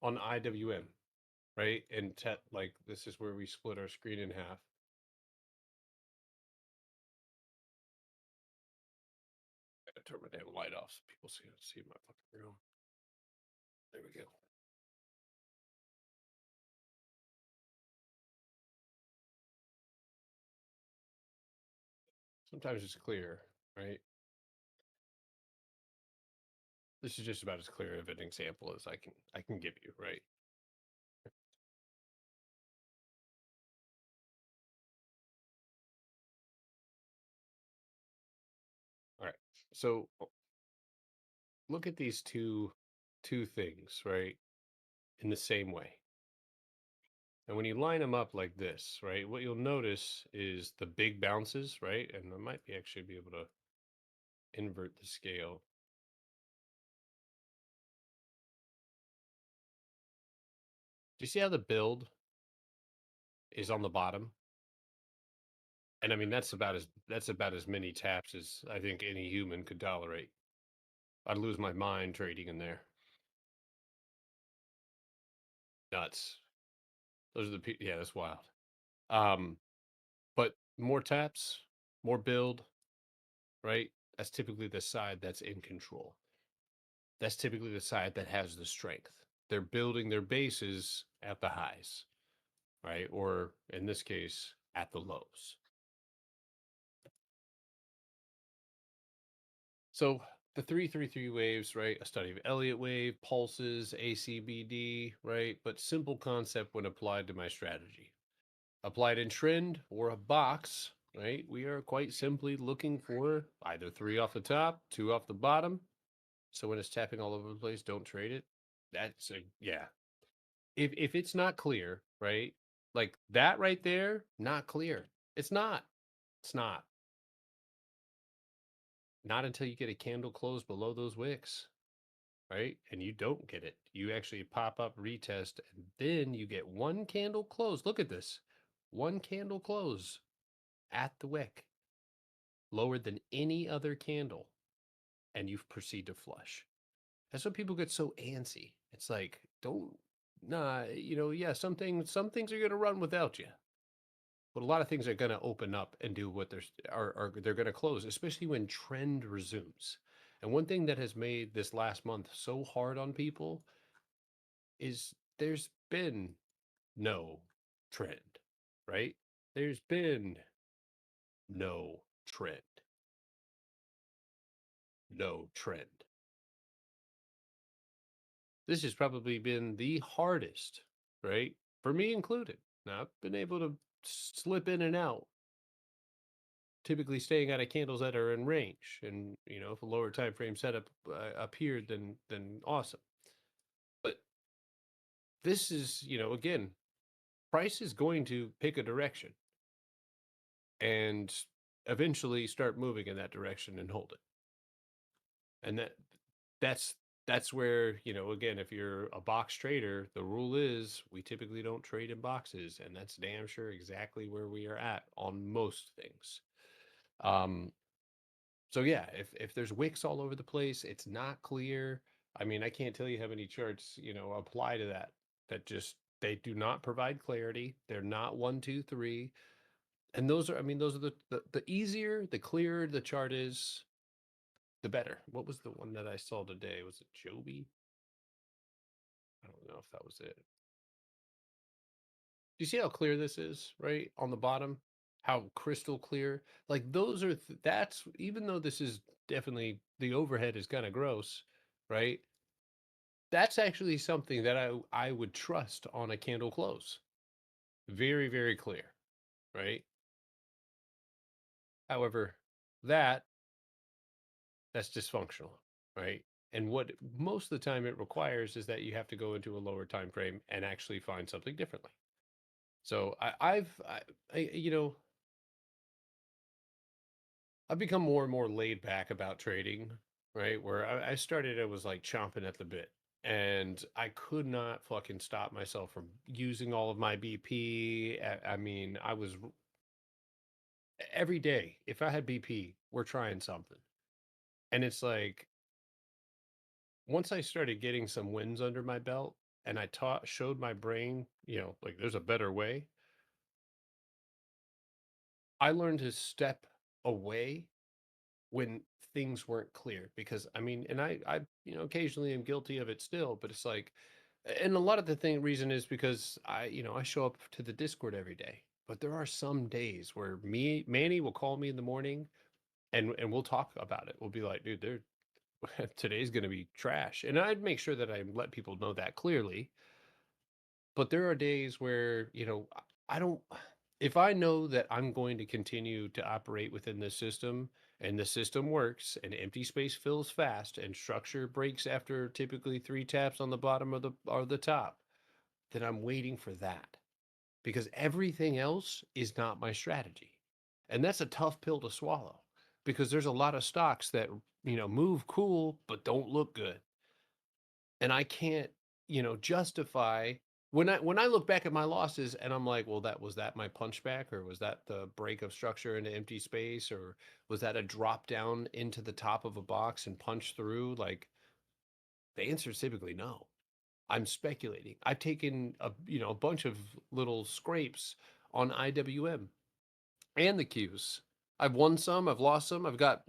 on IWM, right? And like this is where we split our screen in half. I gotta turn my damn light off so people see my fucking room. There we go. Sometimes it's clear, right? This is just about as clear of an example as I can give you, right? All right. So look at these two things, right? In the same way. And when you line them up like this, right, what you'll notice is the big bounces, right? And I might be actually be able to invert the scale. Do you see how the build is on the bottom? And I mean that's about as many taps as I think any human could tolerate. I'd lose my mind trading in there. Nuts. Those are yeah, that's wild. Um, but more taps, more build, right? That's typically the side that's in control. That's typically the side that has the strength. They're building their bases at the highs, right? Or in this case, at the lows. So the 333 waves, right? A study of Elliott wave, pulses, ACBD, right? But simple concept when applied to my strategy. Applied in trend or a box, right? We are quite simply looking for either three off the top, two off the bottom. So when it's tapping all over the place, don't trade it. That's a yeah. If it's not clear, right? Like that right there, not clear. It's not. It's not. Not until you get a candle close below those wicks, right? And you don't get it. You actually pop up, retest, and then you get one candle close. Look at this. One candle close at the wick, lower than any other candle, and you proceed to flush. That's when people get so antsy. It's like, don't nah, yeah, some things are gonna run without you. But a lot of things are going to open up and do what they're going to close, especially when trend resumes. And one thing that has made this last month so hard on people is there's been no trend, right? There's been no trend, no trend. this has probably been the hardest, right? For me included. Now, I've been able to slip in and out, typically staying out of candles that are in range. And, if a lower time frame setup appeared, then awesome. But this is, again, price is going to pick a direction and eventually start moving in that direction and hold it. And that's that's where, again, if you're a box trader, the rule is we typically don't trade in boxes, and that's damn sure exactly where we are at on most things. Um, so yeah, if there's wicks all over the place, it's not clear. I mean, I can't tell you how many charts, apply to that just they do not provide clarity. They're not one, two, three. And those are, I mean, those are the easier, the clearer the chart is, the better. What was the one that I saw today? Was it Joby? I don't know if that was it. Do you see how clear this is, right? On the bottom, how crystal clear. Like those are that's even though this is definitely the overhead is kind of gross, right? That's actually something that I would trust on a candle close. Very, very clear, right? However, that that's dysfunctional, right? And what most of the time it requires is that you have to go into a lower time frame and actually find something differently. So I've become more and more laid back about trading, right? Where I started, I was like chomping at the bit, and I could not fucking stop myself from using all of my BP. I mean, I was every day. If I had BP, we're trying something, and it's like once I started getting some wins under my belt, and I showed my brain, like there's a better way. I learned to step away when things weren't clear because I mean, and I occasionally am guilty of it still, but it's like, and a lot of the reason is because I show up to the Discord every day, but there are some days where Manny will call me in the morning and we'll talk about it. We'll be like, dude, today's going to be trash. And I'd make sure that I let people know that clearly. But there are days where, I don't, if I know that I'm going to continue to operate within this system and the system works and empty space fills fast and structure breaks after typically three taps on the bottom of the or the top, then I'm waiting for that because everything else is not my strategy. And that's a tough pill to swallow because there's a lot of stocks that, move cool, but don't look good. And I can't, justify when I look back at my losses and I'm like, well, that my punchback, or was that the break of structure into empty space, or was that a drop down into the top of a box and punch through? Like the answer is typically no. I'm speculating. I've taken a bunch of little scrapes on IWM and the Qs. I've won some, I've lost some. I've got,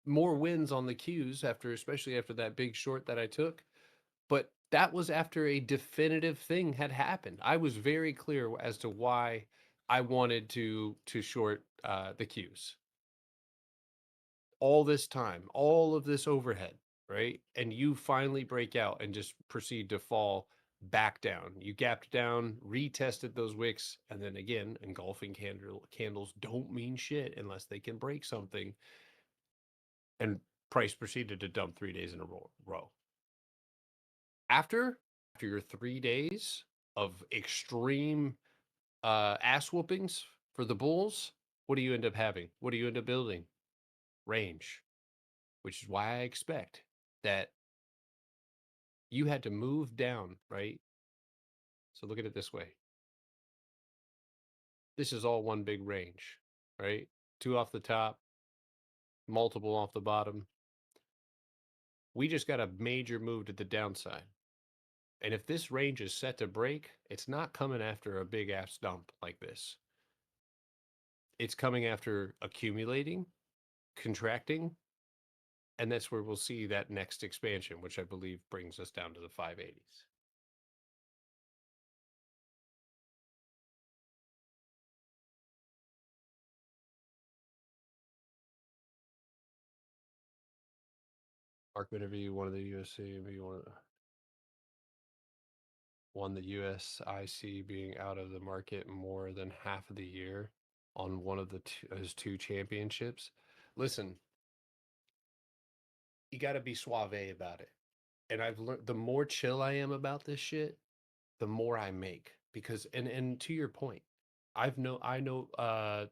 more wins on the Qs especially after that big short that I took, but that was after a definitive thing had happened. I was very clear as to why I wanted to short the Qs. All this time, all of this overhead, right? And you finally break out and just proceed to fall back down. You gapped down, retested those wicks, and then again, engulfing candles don't mean shit unless they can break something. And price proceeded to dump 3 days in a row. After your 3 days of extreme ass whoopings for the Bulls, what do you end up having? What do you end up building? Range, which is why I expect that you had to move down, right? So look at it this way. This is all one big range, right? Two off the top, multiple off the bottom. We just got a major move to the downside. And if this range is set to break, it's not coming after a big ass dump like this. It's coming after accumulating, contracting, and that's where we'll see that next expansion, which I believe brings us down to the 580s. Mark Interview, one of the USC, maybe one the USIC being out of the market more than half of the year on one of his two championships. Listen, you got to be suave about it. And I've learned the more chill I am about this shit, the more I make. Because and to your point, I know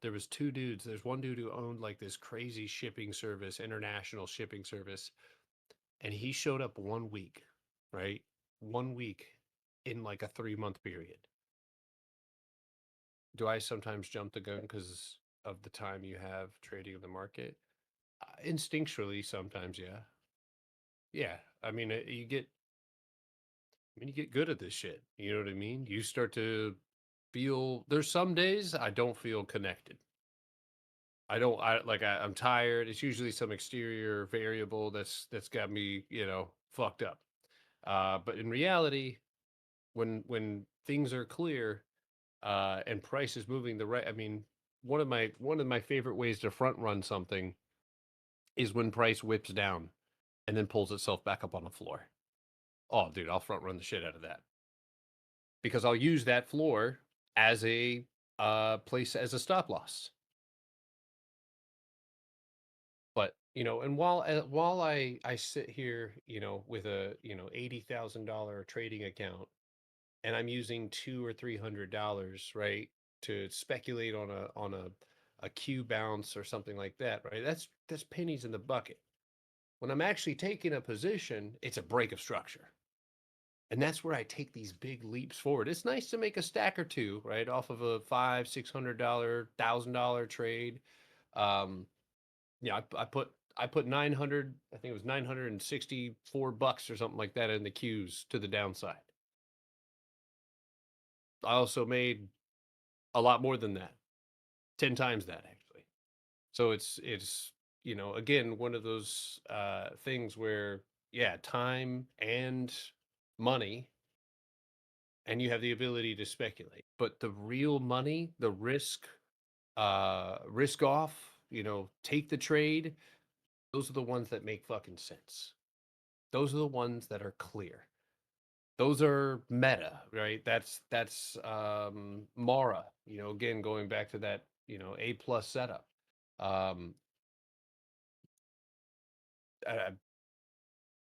there was two dudes. There's one dude who owned like this crazy shipping service, international shipping service, and he showed up 1 week, right? 1 week in like a 3 month period. Do I sometimes jump the gun because of the time you have trading in the market? Instinctually, sometimes, yeah. Yeah. I mean, you get good at this shit. You know what I mean? You start to feel, there's some days I don't feel connected. I'm tired. It's usually some exterior variable that's got me, fucked up. But in reality, when things are clear, and price is moving the right, I mean, one of my favorite ways to front run something is when price whips down and then pulls itself back up on the floor. Oh, dude, I'll front run the shit out of that because I'll use that floor as a place as a stop loss. But and while I sit here, with a $80,000 trading account, and I'm using $200 or $300, right, to speculate on a Q bounce or something like that, right? That's pennies in the bucket. When I'm actually taking a position, it's a break of structure. And that's where I take these big leaps forward. It's nice to make a stack or two, right, off of a $500, $600, $1,000 trade. Um, yeah, I put 900. I think it was $964 or something like that in the Qs to the downside. I also made a lot more than that, 10 times that actually. So it's again one of those things where, yeah, time and money, and you have the ability to speculate. But the real money, the risk off, take the trade, those are the ones that make fucking sense. Those are the ones that are clear. Those are meta, right? That's Mara, again going back to that, A plus setup. Um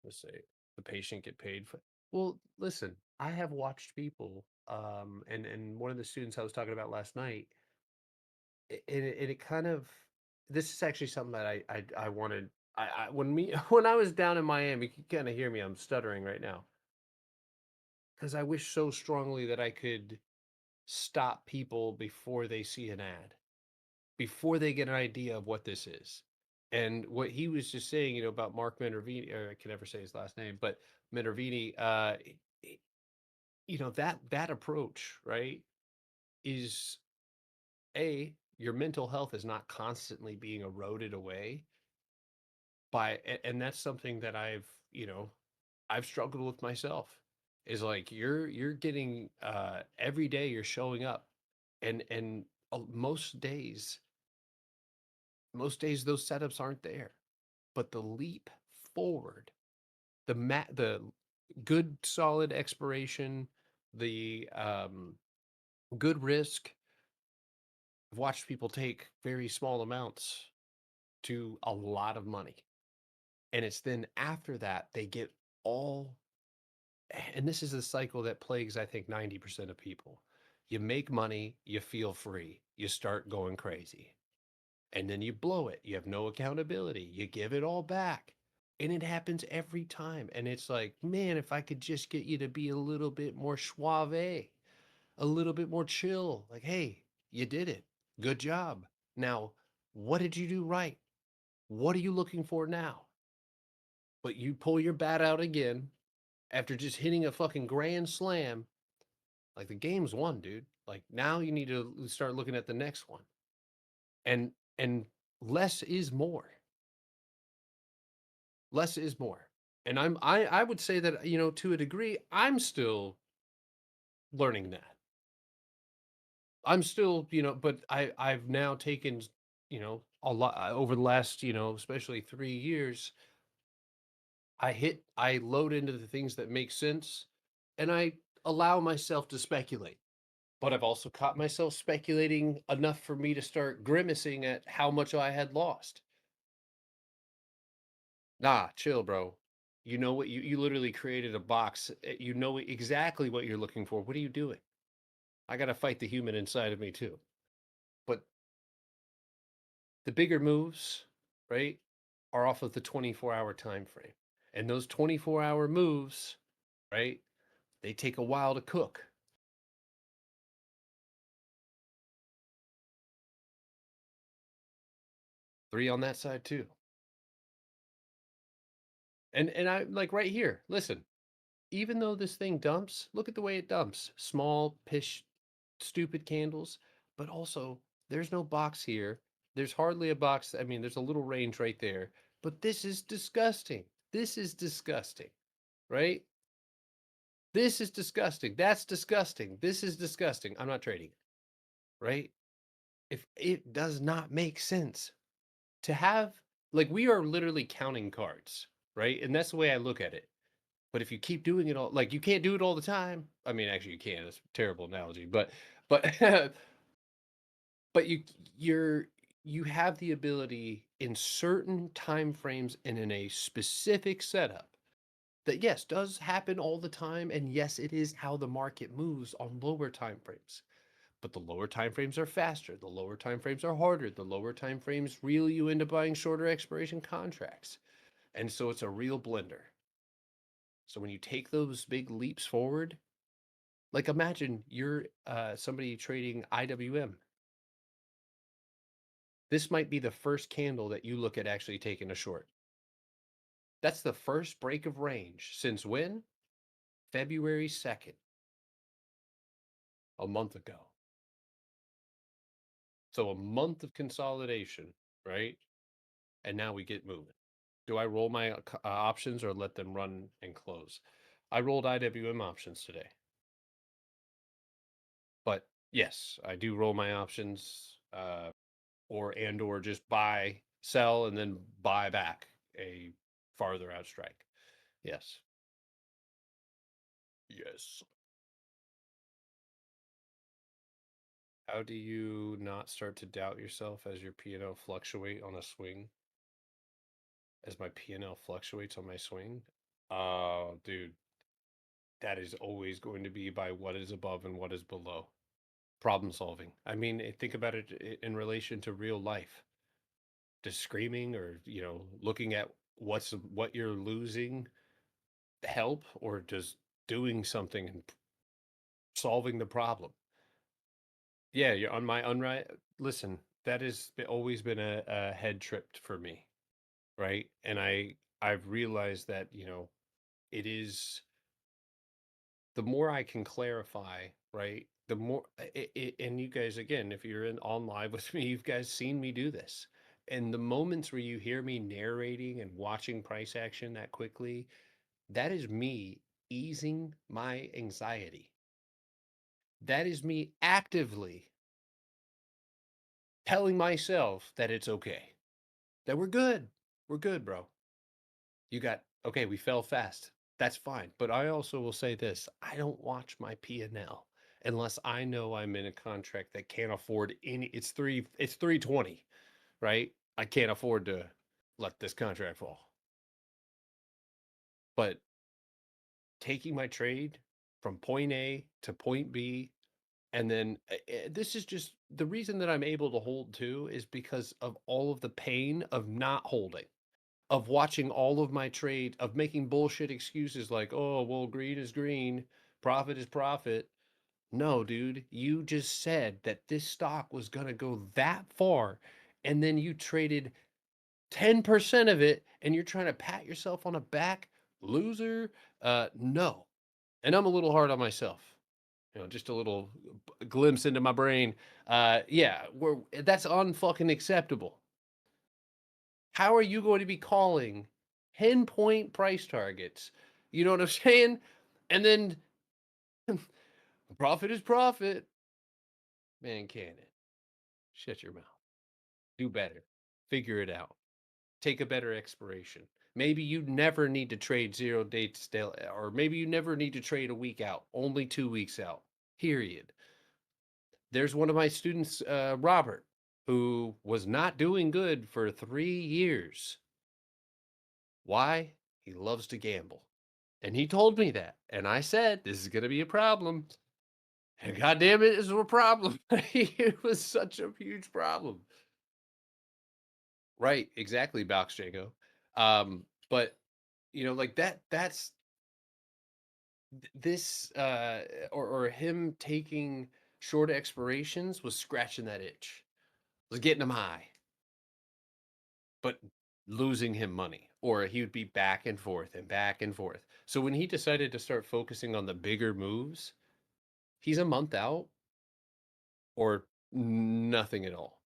let's say the patient get paid for. Well, listen, I have watched people, and one of the students I was talking about last night, and it kind of, this is actually something that I wanted. When I was down in Miami, you can kind of hear me. I'm stuttering right now because I wish so strongly that I could stop people before they see an ad, before they get an idea of what this is. And what he was just saying, about Mark Minervini, or I can never say his last name, but Minervini, that approach, right, is your mental health is not constantly being eroded away and that's something that I've struggled with myself. Is like you're getting every day you're showing up, and most days those setups aren't there, but the leap forward, the good solid expiration, the good risk. I've watched people take very small amounts to a lot of money. And it's then after that they get all, and this is a cycle that plagues, I think, 90% of people. You make money, you feel free, you start going crazy, and then you blow it. You have no accountability. You give it all back. And it happens every time. And it's like, man, if I could just get you to be a little bit more suave, a little bit more chill. Like, hey, you did it. Good job. Now, what did you do right? What are you looking for now? But you pull your bat out again after just hitting a fucking grand slam. Like, the game's won, dude. Like, now you need to start looking at the next one. And less is more. Less is more. And I would say that, to a degree, I'm still learning that. I'm still, but I've now taken, a lot over the last, especially 3 years. I load into the things that make sense, and I allow myself to speculate. But I've also caught myself speculating enough for me to start grimacing at how much I had lost. Nah, chill, bro. You know what you literally created a box. You know exactly what you're looking for. What are you doing? I got to fight the human inside of me too. But the bigger moves, right, are off of the 24-hour time frame. And those 24-hour moves, right, they take a while to cook. Three on that side too. And I like right here. Listen, even though this thing dumps, look at the way it dumps. Small, pish, stupid candles, but also there's no box here. There's hardly a box. I mean, there's a little range right there, but this is disgusting. This is disgusting, right? This is disgusting. That's disgusting. This is disgusting. I'm not trading it, right? If it does not make sense to have, like, we are literally counting cards, right? And that's the way I look at it. But if you keep doing it all, like, you can't do it all the time. I mean, actually, you can. It's a terrible analogy, but but you're you have the ability in certain time frames and in a specific setup that, yes, does happen all the time, and yes, it is how the market moves on lower time frames. But the lower time frames are faster. The lower time frames are harder. The lower time frames reel you into buying shorter expiration contracts. And so it's a real blender. So when you take those big leaps forward, like imagine you're somebody trading IWM. This might be the first candle that you look at actually taking a short. That's the first break of range since when? February 2nd, a month ago. So a month of consolidation, right? And now we get moving. Do I roll my options or let them run and close? I rolled IWM options today. But yes, I do roll my options or just buy, sell, and then buy back a farther out strike. Yes. Yes. How do you not start to doubt yourself as your P&L fluctuate on a swing? As my P&L fluctuates on my swing? Oh, dude, that is always going to be by what is above and what is below. Problem solving. I mean, think about it in relation to real life. Does screaming or, looking at what you're losing help, or does doing something and solving the problem? Yeah, you're on my unright. Listen, that has always been a head trip for me, right? And I've realized that, it is the more I can clarify, right? The more and you guys, again, if you're in on live with me, you've guys seen me do this. And the moments where you hear me narrating and watching price action that quickly, that is me easing my anxiety. That is me actively telling myself that it's okay. That we're good. We're good, bro. Okay, we fell fast. That's fine. But I also will say this, I don't watch my P&L unless I know I'm in a contract that can't afford it's 320, right? I can't afford to let this contract fall. But taking my trade from point A to point B, and then this is just the reason that I'm able to hold too is because of all of the pain of not holding, of watching all of my trade, of making bullshit excuses like, oh, well, green is green, profit is profit. No, dude, you just said that this stock was going to go that far, and then you traded 10% of it, and you're trying to pat yourself on the back. Loser. No. And I'm a little hard on myself. Just a little glimpse into my brain. Yeah, that's unfucking acceptable. How are you going to be calling pinpoint price targets? You know what I'm saying? And then profit is profit. Man, can it? Shut your mouth. Do better. Figure it out. Take a better expiration. Maybe you never need to trade 0 dates still, or maybe you never need to trade a week out, only 2 weeks out, period. There's one of my students, Robert, who was not doing good for 3 years. Why? He loves to gamble. And he told me that. And I said, this is going to be a problem. And God damn it, it's a problem. It was such a huge problem. Right, exactly, Box Django. But like that's this or him taking short expirations was scratching that itch. Was getting him high, but losing him money. Or he would be back and forth and back and forth. So when he decided to start focusing on the bigger moves, he's a month out or nothing at all.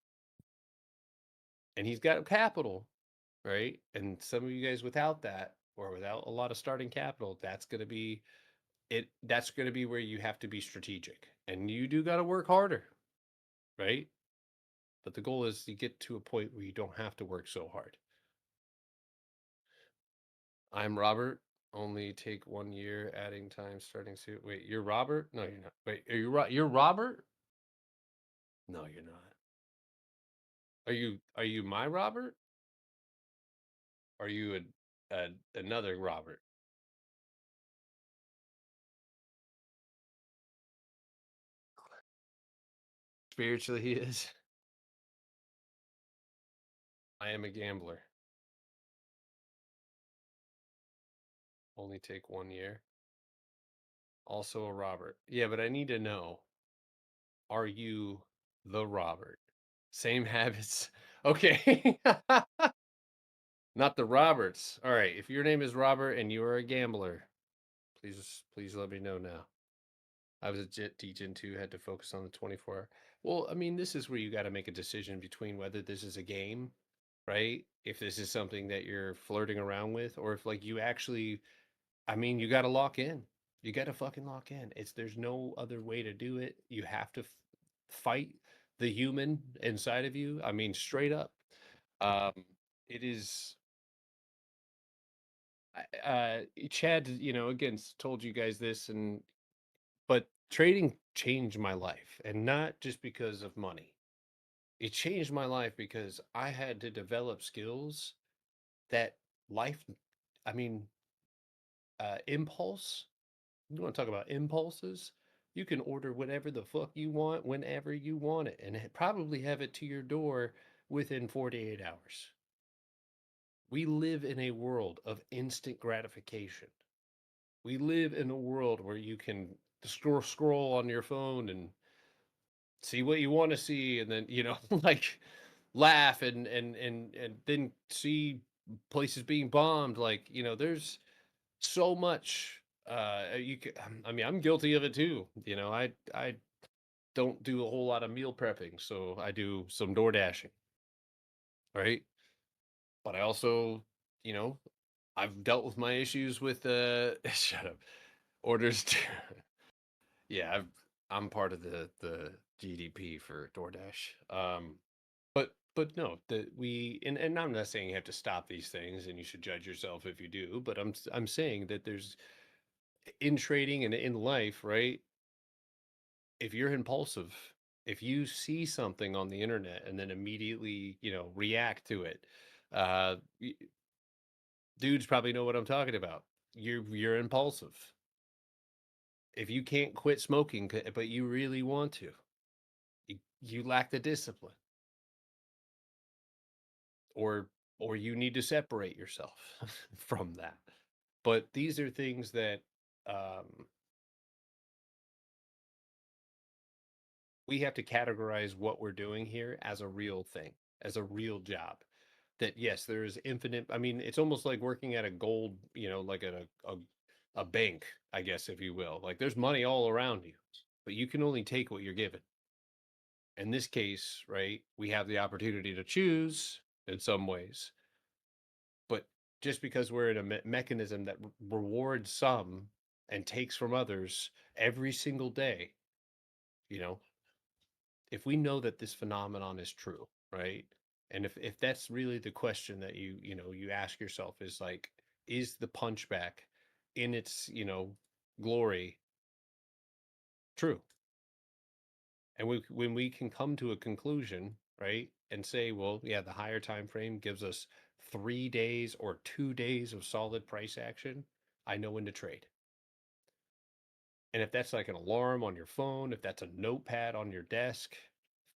And he's got capital, right? And some of you guys without that or without a lot of starting capital, that's going to be where you have to be strategic. And you do got to work harder, right? But the goal is you get to a point where you don't have to work so hard. I'm Robert. Only take 1 year adding time starting soon. Wait, you're Robert? No, you're not. Wait, you're Robert? No, you're not. Are you my Robert? Are you another Robert? Spiritually he is. I am a gambler. Only take 1 year. Also a Robert. Yeah, but I need to know, are you the Robert? Same habits. Okay. Not the Roberts. All right. If your name is Robert and you are a gambler, please let me know now. I was a JIT teaching too, had to focus on the 24 hour. Well, I mean, this is where you got to make a decision between whether this is a game, right? If this is something that you're flirting around with, or if like you actually, I mean, you got to lock in. You got to fucking lock in. There's no other way to do it. You have to fight the human inside of you. I mean, straight up. Um, it is Chad, again, told you guys this, but trading changed my life, and not just because of money. It changed my life because I had to develop skills that life, I mean, impulse. You want to talk about impulses? You can order whatever the fuck you want whenever you want it, and probably have it to your door within 48 hours. We live in a world of instant gratification. We live in a world where you can scroll on your phone and see what you want to see, and then like laugh and then see places being bombed. Like there's so much. You can, I mean, I'm guilty of it too. I don't do a whole lot of meal prepping, so I do some door dashing, right? But I also, you know, I've dealt with my issues with shut up orders. Yeah, I'm part of the GDP for DoorDash. But no, that we and I'm not saying you have to stop these things and you should judge yourself if you do, but I'm saying that there's in trading and in life, right? If you're impulsive, if you see something on the internet and then immediately, react to it, dudes probably know what I'm talking about. You're impulsive. If you can't quit smoking, but you really want to, you lack the discipline, or you need to separate yourself from that. But these are things that um, we have to categorize what we're doing here as a real thing, as a real job. That yes, there is infinite. I mean, it's almost like working at a gold, like at a bank, I guess, if you will. Like there's money all around you, but you can only take what you're given. In this case, right, we have the opportunity to choose in some ways, but just because we're in a mechanism that rewards some and takes from others every single day, you know, if we know that this phenomenon is true, right? And if that's really the question that you ask yourself is like, is the punchback in its, glory true? And when we can come to a conclusion, right, and say, well, yeah, the higher time frame gives us 3 days or 2 days of solid price action, I know when to trade. And if that's like an alarm on your phone, if that's a notepad on your desk,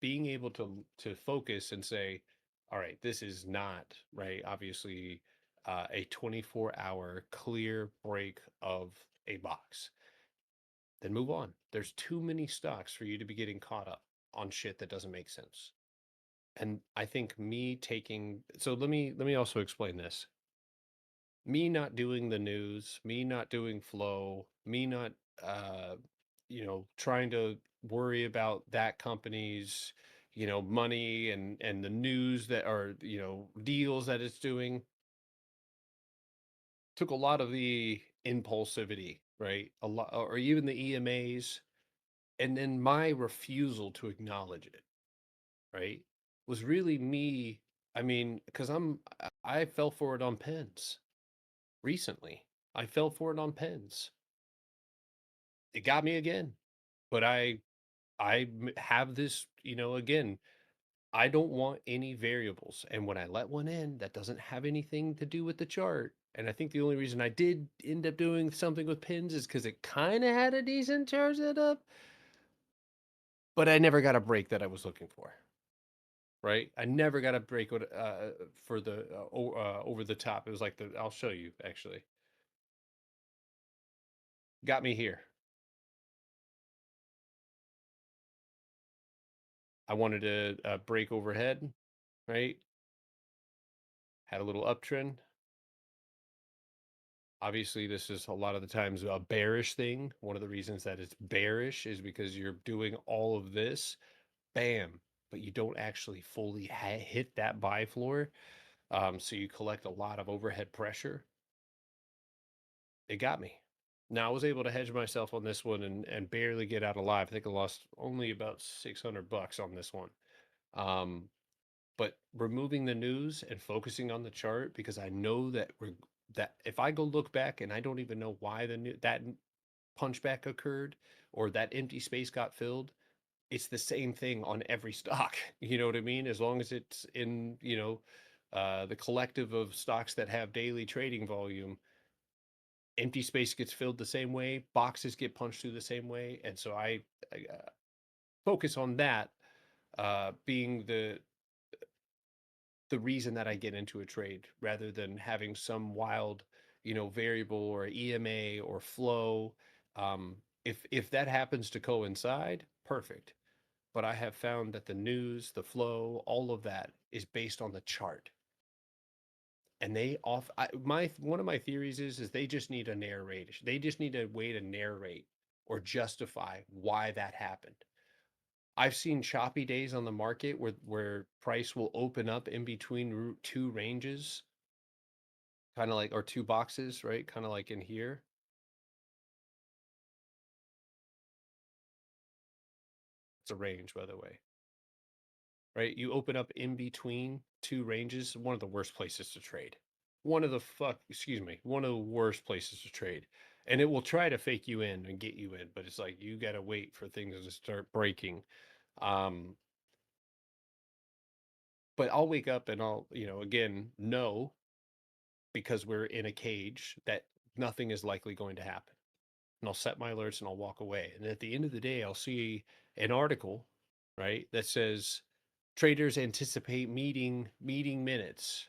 being able to focus and say, all right, this is not, right, obviously a 24-hour clear break of a box, then move on. There's too many stocks for you to be getting caught up on shit that doesn't make sense. And I think me taking so let me also explain this. Me not doing the news, me not doing flow, me not uh trying to worry about that company's money and the news that are deals that it's doing, took a lot of the impulsivity, right? A lot, or even the EMAs, and then my refusal to acknowledge it, right, was really me. I mean, because I fell for it on pens recently. I fell for it on pens. It got me again. But have this, again, I don't want any variables. And when I let one in that doesn't have anything to do with the chart, and I think the only reason I did end up doing something with pins is because it kind of had a decent chart setup, but I never got a break that I was looking for. Right? I never got a break for the over the top. It was like I'll show you actually. Got me here. I wanted to break overhead, right? Had a little uptrend. Obviously, this is a lot of the times a bearish thing. One of the reasons that it's bearish is because you're doing all of this, bam, but you don't actually fully hit that buy floor. So you collect a lot of overhead pressure. It got me. Now I was able to hedge myself on this one and barely get out alive. I think I lost only about $600 on this one. Um, but removing the news and focusing on the chart, because I know that that if I go look back and I don't even know why that punchback occurred or that empty space got filled, it's the same thing on every stock. You know what I mean? As long as it's in, the collective of stocks that have daily trading volume, empty space gets filled the same way, boxes get punched through the same way. And so I focus on that being the reason that I get into a trade rather than having some wild, variable or EMA or flow. If that happens to coincide, perfect. But I have found that the news, the flow, all of that is based on the chart. And my one of my theories is they just need a narration. They just need a way to narrate or justify why that happened. I've seen choppy days on the market where price will open up in between two ranges, kind of like, or two boxes, right? Kind of like in here. It's a range, by the way, right? You open up in between two ranges, one of the worst places to trade. One of the worst places to trade. And it will try to fake you in and get you in, but it's like you got to wait for things to start breaking. Um, but I'll wake up and I'll, again, know because we're in a cage that nothing is likely going to happen. And I'll set my alerts and I'll walk away. And at the end of the day, I'll see an article, right, that says traders anticipate meeting minutes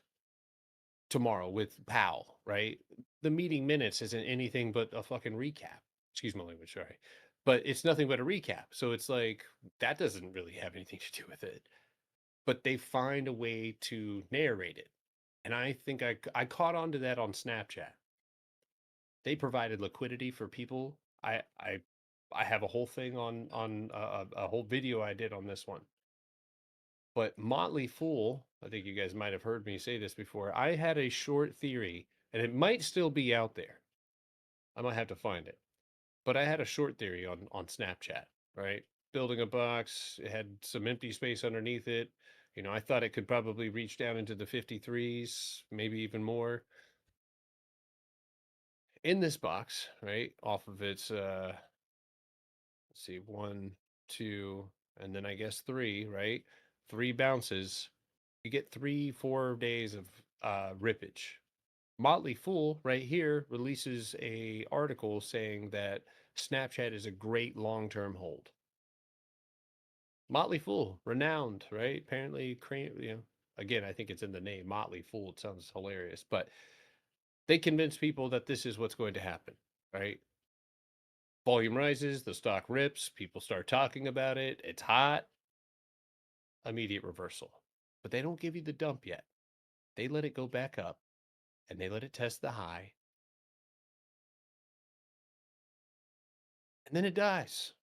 tomorrow with Powell, right? The meeting minutes isn't anything but a fucking recap. Excuse my language, sorry. But it's nothing but a recap. So it's like that doesn't really have anything to do with it. But they find a way to narrate it. And I think I caught on to that on Snapchat. They provided liquidity for people. I have a whole thing on a whole video I did on this one. But Motley Fool, I think you guys might have heard me say this before. I had a short theory, and it might still be out there. I might have to find it. But I had a short theory on Snapchat, right? Building a box, it had some empty space underneath it. I thought it could probably reach down into the 53s, maybe even more. In this box, right, off of its let's see, one, two, and then I guess three, right? Three bounces. You get 3, 4 days of rippage. Motley Fool right here releases a article saying that Snapchat is a great long-term hold. Motley Fool, renowned, right? Apparently, again, I think it's in the name, Motley Fool. It sounds hilarious, but they convince people that this is what's going to happen, right? Volume rises, the stock rips, people start talking about it, it's hot, immediate reversal. But they don't give you the dump yet. They let it go back up and they let it test the high, and then it dies.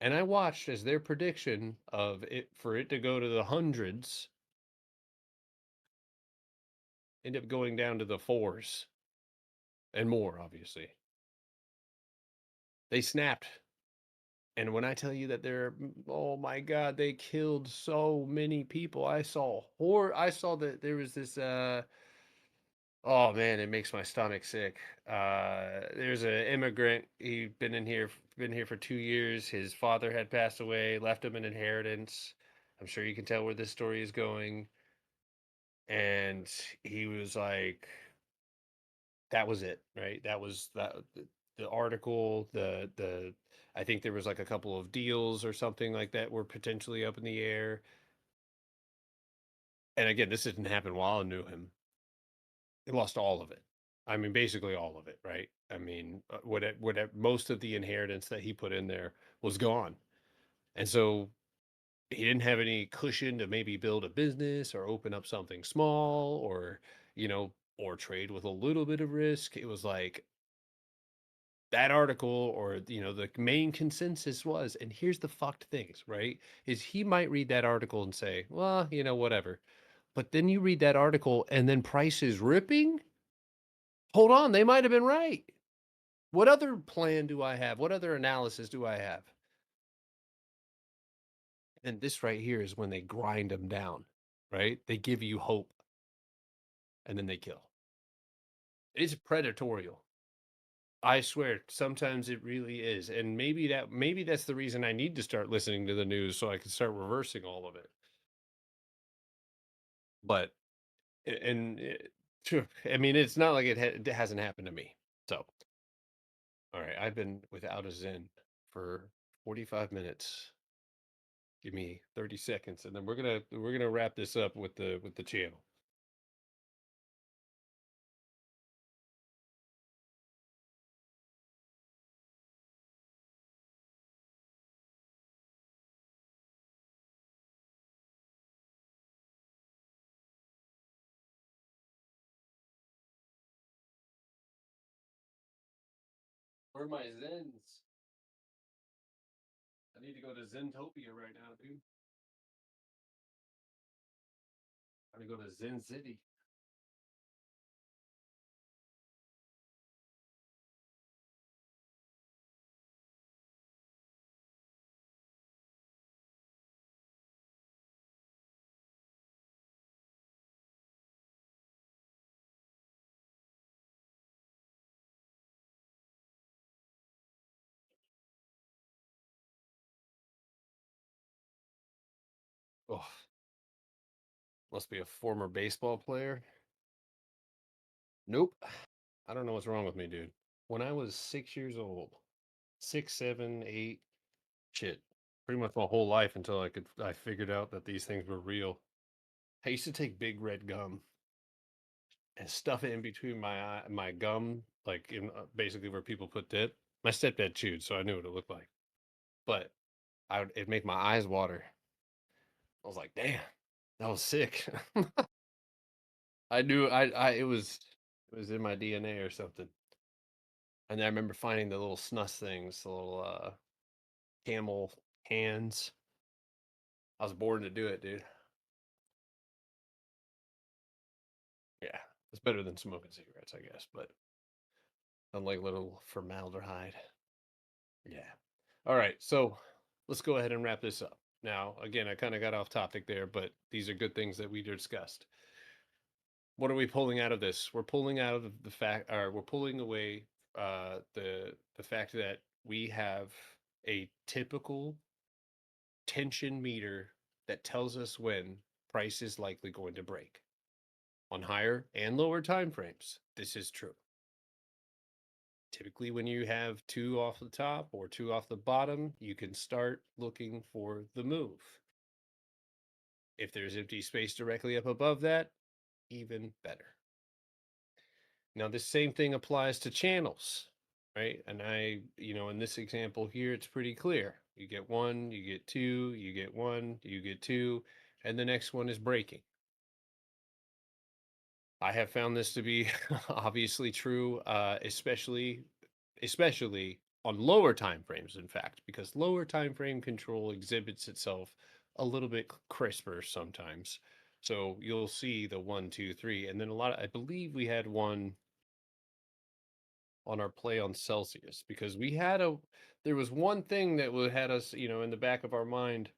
And I watched as their prediction of it for it to go to the hundreds end up going down to the fours and more, obviously. They snapped. And when I tell you that oh my God, they killed so many people. I saw that there was this oh man, it makes my stomach sick. There's an immigrant. He'd been here for 2 years. His father had passed away, left him an inheritance. I'm sure you can tell where this story is going. And he was like, that was it, right? That was the article. The I think there was like a couple of deals or something like that were potentially up in the air. And again, this didn't happen while I knew him. He lost all of it. I mean, basically all of it, right? I mean, most of the inheritance that he put in there was gone. And so he didn't have any cushion to maybe build a business or open up something small or, or trade with a little bit of risk. It was like that article or, the main consensus was, and here's the fucked things, right? Is he might read that article and say, well, whatever. But then you read that article and then price is ripping. Hold on, they might have been right. What other plan do I have? What other analysis do I have? And this right here is when they grind them down, right? They give you hope and then they kill. It's predatorial. I swear, sometimes it really is. And maybe that's the reason I need to start listening to the news so I can start reversing all of it. But and true. I mean, it's not like it hasn't happened to me. So, all right, I've been without a Zen for 45 minutes. Give me 30 seconds and then we're gonna wrap this up with the channel. Where are my Zens? I need to go to Zentopia right now, dude. I need to go to Zen City. Oh, must be a former baseball player. Nope. I don't know what's wrong with me, dude. When I was 6 years old, 6, 7, 8, shit, pretty much my whole life until I figured out that these things were real. I used to take big red gum and stuff it in between my gum, like in basically where people put dip. My stepdad chewed, so I knew what it looked like. But it'd make my eyes water. I was like, damn, that was sick. I knew it was in my DNA or something. And I remember finding the little snus things, the little camel hands. I was born to do it, dude. Yeah, it's better than smoking cigarettes, I guess, but unlike little formaldehyde. Yeah. All right, so let's go ahead and wrap this up. Now, again, I kind of got off topic there, but these are good things that we discussed. What are we pulling out of this? We're pulling out of the fact, or we're pulling away the fact that we have a typical tension meter that tells us when price is likely going to break on higher and lower time frames. This is true. Typically, when you have two off the top or two off the bottom, you can start looking for the move. If there's empty space directly up above that, even better. Now, this same thing applies to channels, right? And in this example here, it's pretty clear. You get one, you get two, you get one, you get two, and the next one is breaking. I have found this to be obviously true, especially on lower time frames, in fact, because lower time frame control exhibits itself a little bit crisper sometimes. So you'll see the one, two, three, and then I believe we had one on our play on Celsius because there was one thing that had us, in the back of our mind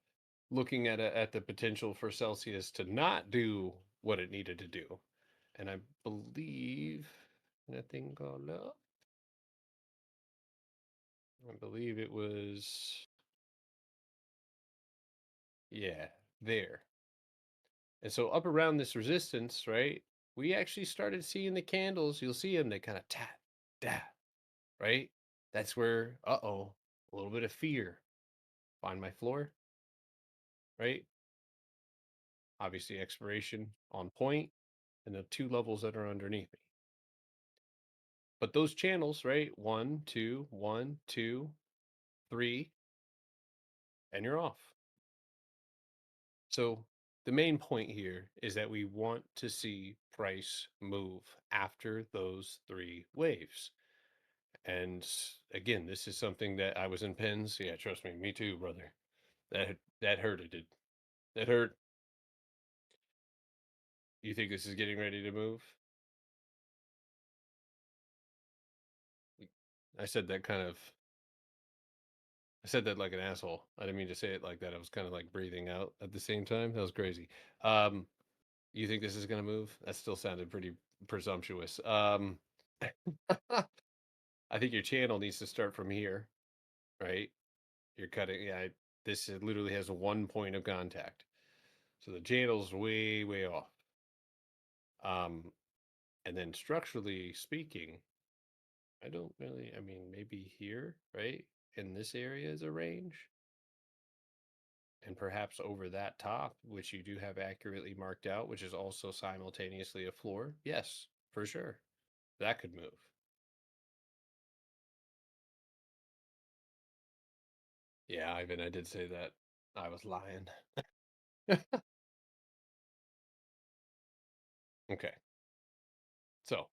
looking at the potential for Celsius to not do what it needed to do. And I believe that thing called up. I believe it was, yeah, there. And so up around this resistance, right? We actually started seeing the candles. You'll see them, they kind of tap, tap, right? That's where, a little bit of fear. Find my floor, right? Obviously, expiration on point, and the two levels that are underneath me. But those channels, right? One, two, three, and you're off. So the main point here is that we want to see price move after those three waves. And again, this is something that I was in pins. Yeah, trust me, me too, brother. That hurt. It did. That hurt. You think this is getting ready to move? I said that kind of. I said that like an asshole. I didn't mean to say it like that. I was kind of like breathing out at the same time. That was crazy. Um, you think this is gonna move? That still sounded pretty presumptuous. I think your channel needs to start from here, right? You're cutting. Yeah, this literally has one point of contact, so the channel's way, way off. Um, and then structurally speaking, I don't really. I mean, maybe here, right? In this area is a range, and perhaps over that top, which you do have accurately marked out, which is also simultaneously a floor. Yes, for sure, that could move. Yeah, Ivan, I did say that. I was lying. Okay, so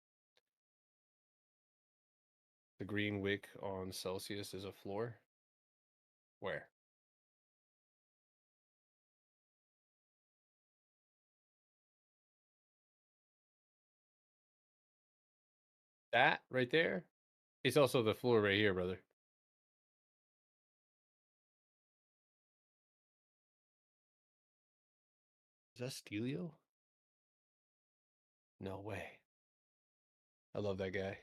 the green wick on Celsius is a floor. Where? That right there? It's also the floor right here, brother. Is that Stelio? No way. I love that guy.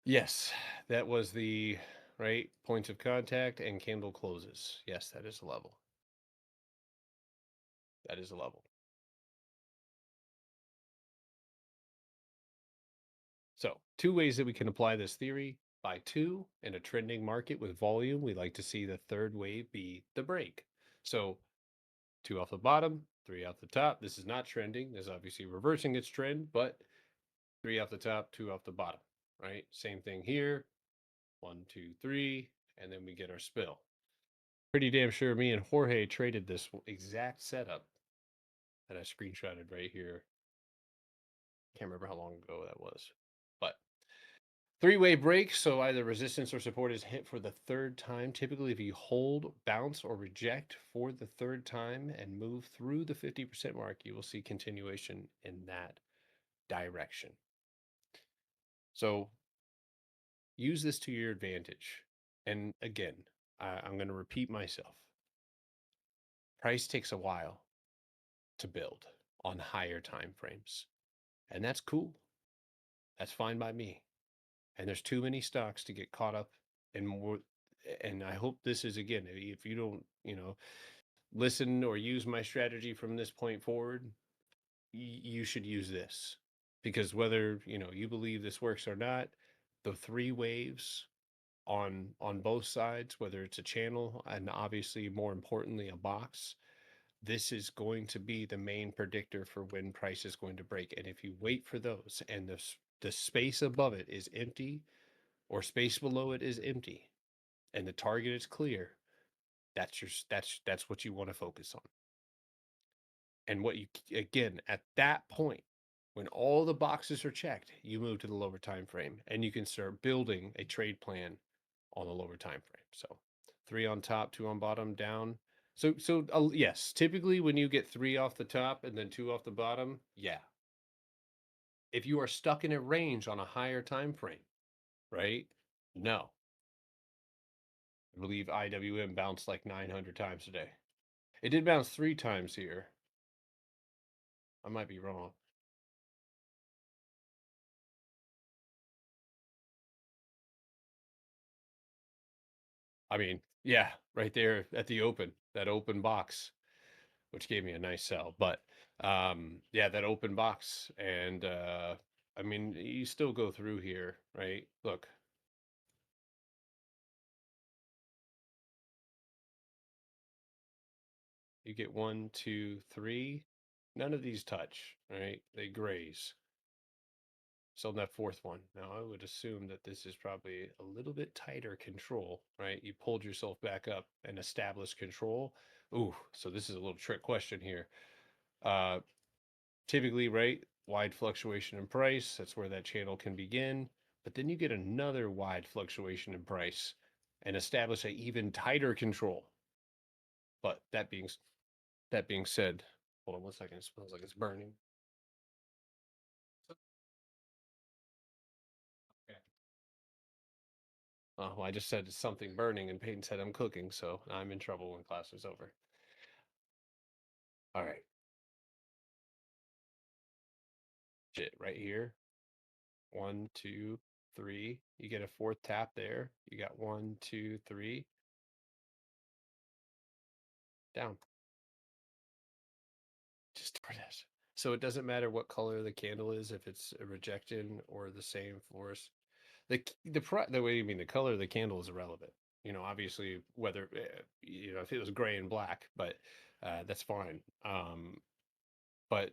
Yes, that was the right points of contact and candle closes. Yes, that is a level. That is a level. So, two ways that we can apply this theory. By two, in a trending market with volume, we like to see the third wave be the break. So, two off the bottom, three off the top. This is not trending. This is obviously reversing its trend, but three off the top, two off the bottom, right? Same thing here. One, two, three, and then we get our spill. Pretty damn sure me and Jorge traded this exact setup that I screenshotted right here. Can't remember how long ago that was, but three-way break. So either resistance or support is hit for the third time. Typically, if you hold, bounce, or reject for the third time and move through the 50% mark, you will see continuation in that direction. So use this to your advantage. And again, I'm going to repeat myself. Price takes a while to build on higher time frames, and that's cool. That's fine by me. And there's too many stocks to get caught up in more. And I hope this is, again, if you don't, listen or use my strategy from this point forward, you should use this, because whether you believe this works or not, the three waves on both sides, whether it's a channel and obviously more importantly a box, this is going to be the main predictor for when price is going to break. And if you wait for those and the space above it is empty, or space below it is empty, and the target is clear, that's what you want to focus on. And what you, again, at that point, when all the boxes are checked, you move to the lower time frame and you can start building a trade plan on the lower time frame. So 3 on top, 2 on bottom, down. So yes, typically when you get 3 off the top and then 2 off the bottom, yeah. If you are stuck in a range on a higher time frame, right? No. I believe IWM bounced like 900 times today. It did bounce 3 times here. I might be wrong. I mean, yeah, right there at the open, that open box, which gave me a nice sell. But yeah, that open box. And I mean, you still go through here, right? Look, you get 1, 2, 3. None of these touch, right? They graze. So on that fourth one. Now I would assume that this is probably a little bit tighter control, right? You pulled yourself back up and established control. Ooh, so this is a little trick question here. Uh, Typically, right, wide fluctuation in price, that's where that channel can begin. But then you get another wide fluctuation in price and establish an even tighter control. But that being said, hold on 1 second. It smells like it's burning. Okay. Oh, well, I just said something burning, and Peyton said I'm cooking, so I'm in trouble when class is over. All right, shit, right here. 1, 2, 3. You get a fourth tap there. You got 1, 2, 3. Down. Just for this. So it doesn't matter what color the candle is, if it's a rejection or the same force. The way you mean the color of the candle is irrelevant. Obviously whether if it was gray and black, but that's fine. But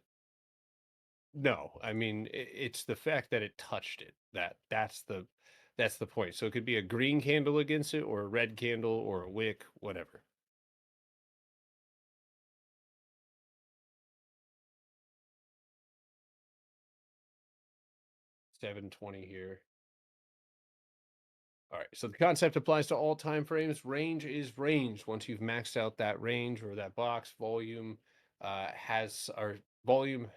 no, I mean it's the fact that it touched it. That's the point. So it could be a green candle against it, or a red candle, or a wick, whatever. 720 here. All right, so the concept applies to all time frames. Range is range. Once you've maxed out that range or that box, volume has our volume.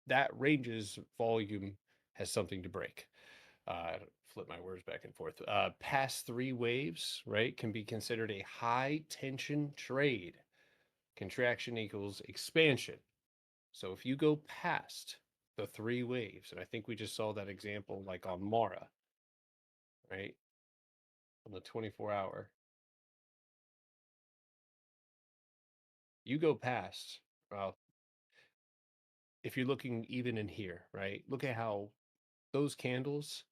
That range's volume has something to break. Flip my words back and forth. Past 3 waves, right, can be considered a high tension trade. Contraction equals expansion. So if you go past the 3 waves, and I think we just saw that example like on Mara, right, on the 24-hour, you go past, well, if you're looking even in here, right, look at how those candles,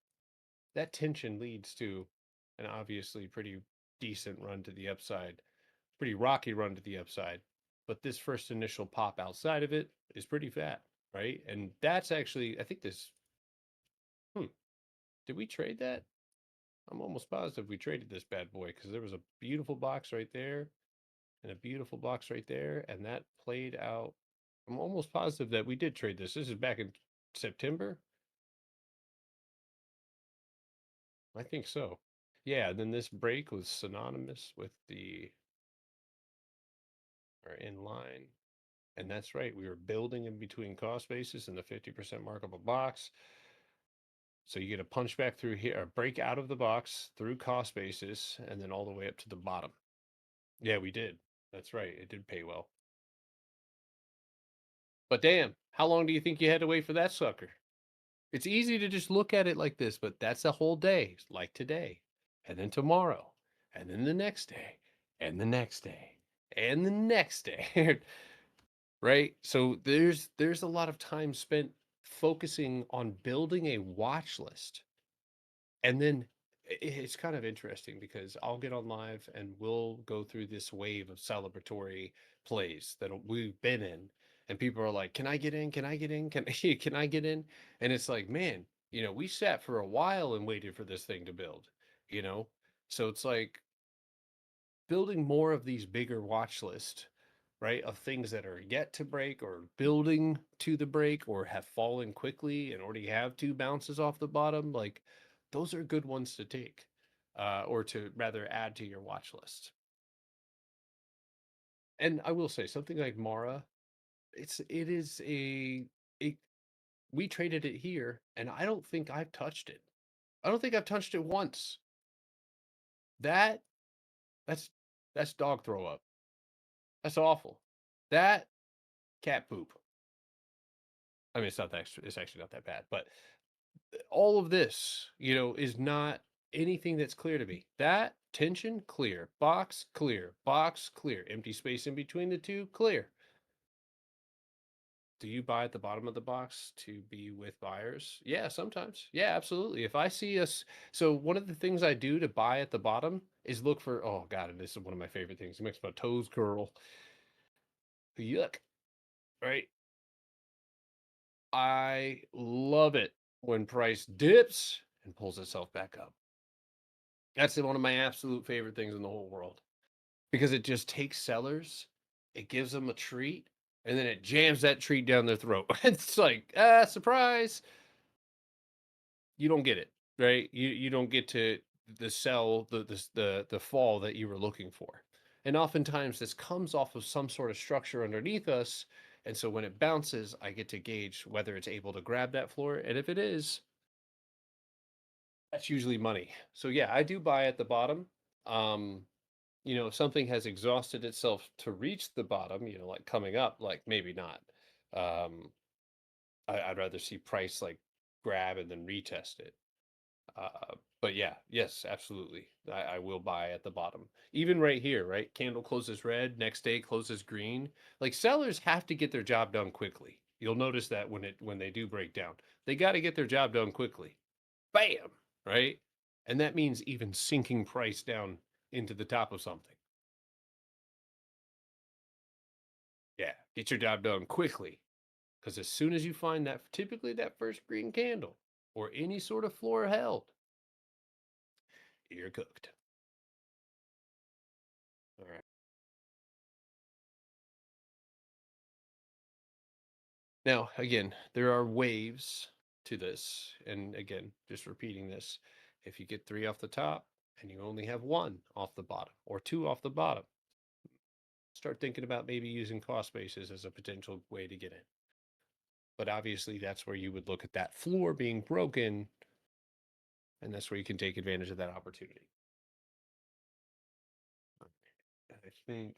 that tension leads to an obviously pretty decent run to the upside, pretty rocky run to the upside. But this first initial pop outside of it is pretty fat, right? And that's actually, I think this, hmm, did we trade that? I'm almost positive we traded this bad boy, because there was a beautiful box right there and a beautiful box right there, and that played out. I'm almost positive that we did trade this. This is back in September. I think so. Yeah, then this break was synonymous with the or in line. And that's right. We were building in between cost basis and the 50% markup a box. So you get a punch back through here, or break out of the box through cost basis, and then all the way up to the bottom. Yeah, we did. That's right. It did pay well. But damn, how long do you think you had to wait for that sucker? It's easy to just look at it like this, but that's a whole day, like today, and then tomorrow, and then the next day, and the next day, and the next day. Right? So there's a lot of time spent focusing on building a watch list. And then it's kind of interesting because I'll get on live and we'll go through this wave of celebratory plays that we've been in. And people are like, "Can I get in? Can I get in? Can can I get in?" And it's like, man, we sat for a while and waited for this thing to build, you know? So it's like building more of these bigger watch lists, right? Of things that are yet to break or building to the break or have fallen quickly and already have two bounces off the bottom. Like those are good ones to take, or to rather add to your watch list. And I will say something like Mara, it is it we traded it here and I don't think I've touched it. I don't think I've touched it once. That that's that's dog throw up. That's awful. That cat poop. I mean, it's actually not that bad, but all of this, is not anything that's clear to me. That tension, clear. Box, clear. Empty space in between the two, clear. Do you buy at the bottom of the box to be with buyers? Yeah, sometimes. Yeah, absolutely. If I see us, so one of the things I do to buy at the bottom is look for, oh God, and this is one of my favorite things. It makes my toes curl. Yuck, right? I love it when price dips and pulls itself back up. That's one of my absolute favorite things in the whole world because it just takes sellers, it gives them a treat, and then it jams that treat down their throat. It's like, surprise. You don't get it, right? You don't get to the sell the fall that you were looking for. And oftentimes this comes off of some sort of structure underneath us. And so when it bounces, I get to gauge whether it's able to grab that floor. And if it is, that's usually money. So yeah, I do buy at the bottom. Um, if something has exhausted itself to reach the bottom, like coming up, like maybe not. Um, I'd rather see price like grab and then retest it. But yeah, yes, absolutely. I will buy at the bottom. Even right here, right? Candle closes red, next day closes green. Like sellers have to get their job done quickly. You'll notice that when they do break down. They got to get their job done quickly. Bam, right? And that means even sinking price down into the top of something. Yeah, get your job done quickly. Because as soon as you find that, typically that first green candle or any sort of floor held, you're cooked. All right. Now, again, there are waves to this. And again, just repeating this, if you get three off the top and you only have one off the bottom or two off the bottom, start thinking about maybe using cost basis as a potential way to get in. But obviously, that's where you would look at that floor being broken, and that's where you can take advantage of that opportunity. I think.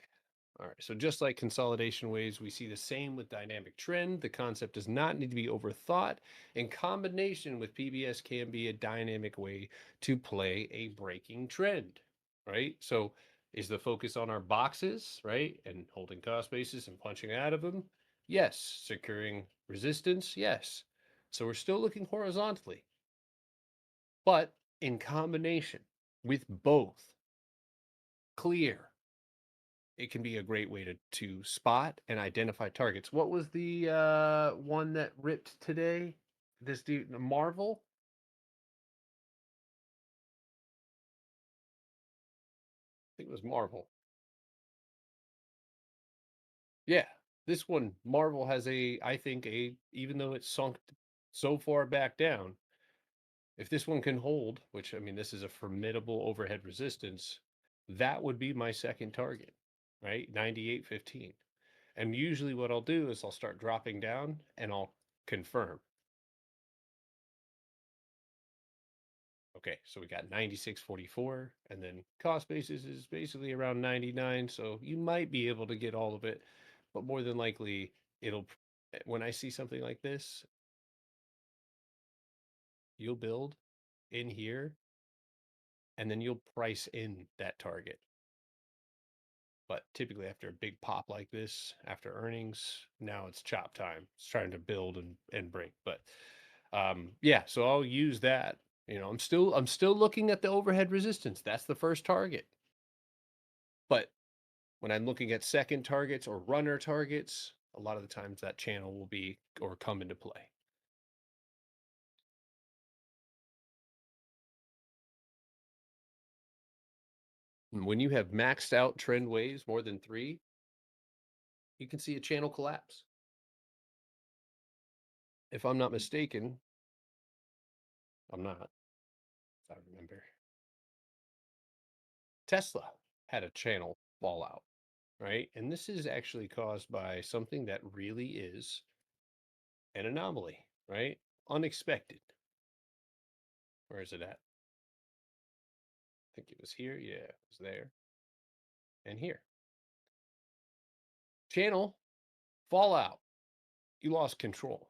All right. So just like consolidation waves, we see the same with dynamic trend. The concept does not need to be overthought. In combination with PBS can be a dynamic way to play a breaking trend, right? So is the focus on our boxes, right? And holding cost basis and punching out of them? Yes. Securing resistance? Yes. So we're still looking horizontally, but in combination with both clear, it can be a great way to spot and identify targets. What was the one that ripped today? This dude, Marvel? I think it was Marvel. Yeah, this one, Marvel has I think even though it's sunk so far back down, if this one can hold, which I mean, this is a formidable overhead resistance, that would be my second target, right? 98.15. And usually what I'll do is I'll start dropping down and I'll confirm. Okay, so we got 96.44, and then cost basis is basically around 99. So you might be able to get all of it, but more than likely, it'll, when I see something like this, you'll build in here and then you'll price in that target. But typically, after a big pop like this, after earnings, now it's chop time. It's trying to build and break. But yeah, so I'll use that. I'm still looking at the overhead resistance. That's the first target. But when I'm looking at second targets or runner targets, a lot of the times that channel will be or come into play. And when you have maxed out trend waves more than 3, you can see a channel collapse. If I'm not mistaken, I'm not, if I remember. Tesla had a channel fallout, right? And this is actually caused by something that really is an anomaly, right? Unexpected. Where is it at? I think it was here. Yeah, it was there and here. Channel fallout. You lost control.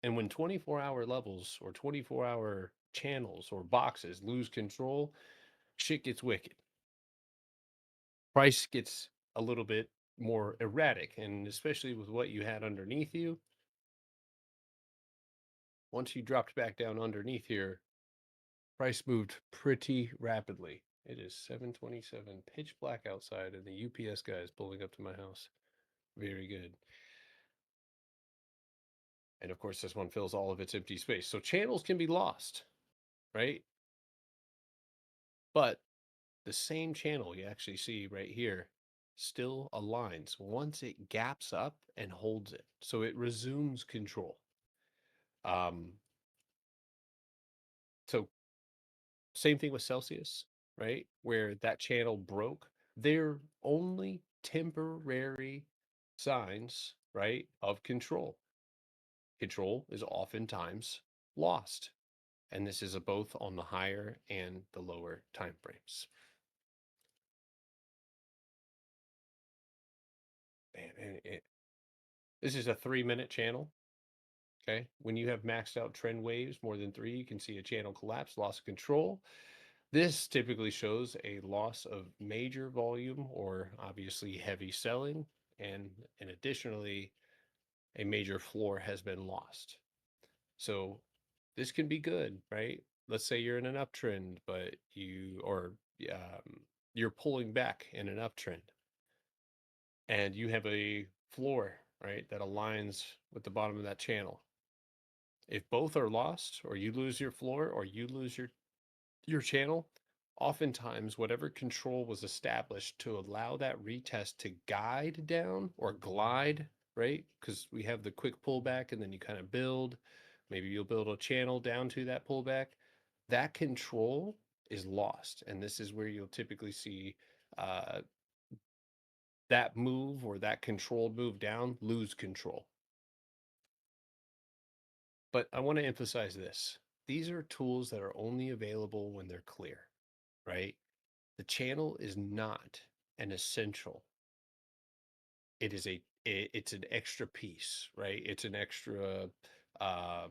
And when 24-hour levels or 24-hour channels or boxes lose control, shit gets wicked. Price gets a little bit more erratic. And especially with what you had underneath you, once you dropped back down underneath here, price moved pretty rapidly. It is 7:27, pitch black outside, and the UPS guy is pulling up to my house. Very good. And of course, this one fills all of its empty space. So channels can be lost, right? But the same channel you actually see right here still aligns once it gaps up and holds it. So it resumes control. Um, so same thing with Celsius, right? Where that channel broke. They're only temporary signs, right, of control. Control is oftentimes lost. And this is a both on the higher and the lower time frames. Man, this is a 3-minute channel. Okay. When you have maxed out trend waves more than 3, you can see a channel collapse, loss of control. This typically shows a loss of major volume or obviously heavy selling, and additionally, a major floor has been lost. So this can be good, right? Let's say you're in an uptrend, but you're pulling back in an uptrend, and you have a floor, right, that aligns with the bottom of that channel. If both are lost, or you lose your floor, or you lose your channel, oftentimes whatever control was established to allow that retest to guide down or glide, right? Because we have the quick pullback and then you kind of build. Maybe you'll build a channel down to that pullback. That control is lost. And this is where you'll typically see uh, that move or that controlled move down lose control. But I want to emphasize this. These are tools that are only available when they're clear, right? The channel is not an essential. It's an extra piece, right? It's an extra uh,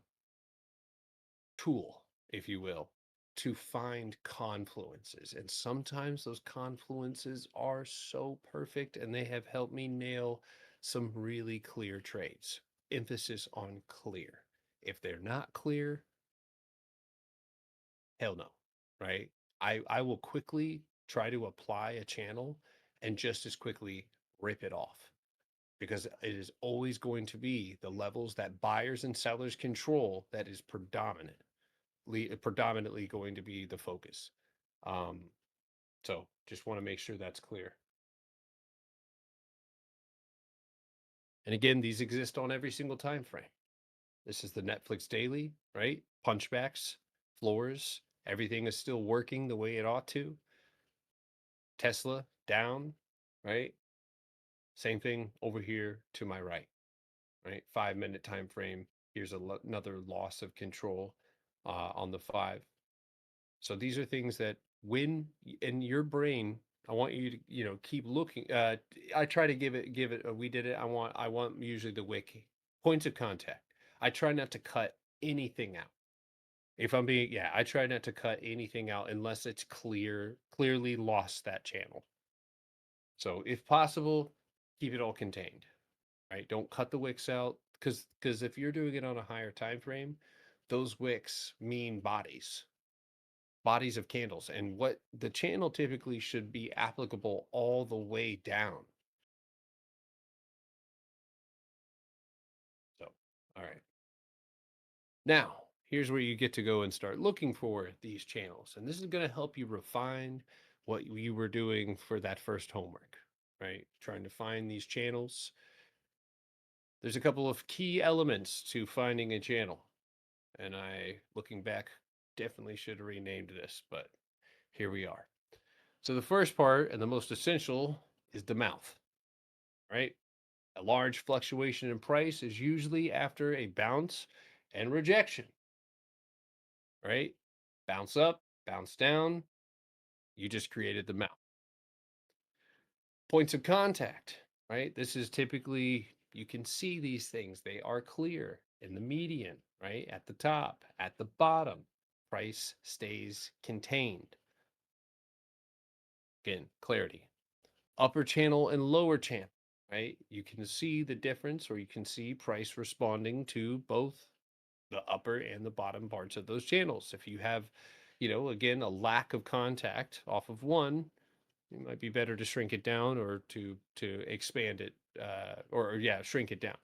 tool, if you will, to find confluences. And sometimes those confluences are so perfect and they have helped me nail some really clear trades. Emphasis on clear. If they're not clear, hell no, right? I will quickly try to apply a channel and just as quickly rip it off because it is always going to be the levels that buyers and sellers control that is predominantly going to be the focus. Um, so just want to make sure that's clear. And again, these exist on every single time frame. This is the Netflix daily, right? Punchbacks, floors, everything is still working the way it ought to. Tesla down, right? Same thing over here to my right? 5-minute time frame. Here's another loss of control on the 5. So these are things that when in your brain, I want you to, keep looking. I try to give it. We did it. I want usually the wick points of contact. I try not to cut anything out. If I'm being, yeah, I try not to cut anything out unless it's clearly lost that channel. So if possible, keep it all contained, right? Don't cut the wicks out because if you're doing it on a higher time frame, those wicks mean bodies of candles, and what the channel typically should be applicable all the way down. So, all right. Now, here's where you get to go and start looking for these channels. And this is going to help you refine what you were doing for that first homework, right? Trying to find these channels. There's a couple of key elements to finding a channel. And looking back, definitely should have renamed this, but here we are. So the first part and the most essential is the mouth, right? A large fluctuation in price is usually after a bounce and rejection, right? Bounce up, bounce down. You just created the mouth. Points of contact, right? This is typically, you can see these things. They are clear in the median, right? At the top, at the bottom. Price stays contained. Again, clarity. Upper channel and lower channel, right? You can see the difference, or you can see price responding to both the upper and the bottom parts of those channels. If you have, again, a lack of contact off of one, it might be better to shrink it down or to expand it, or yeah, shrink it down.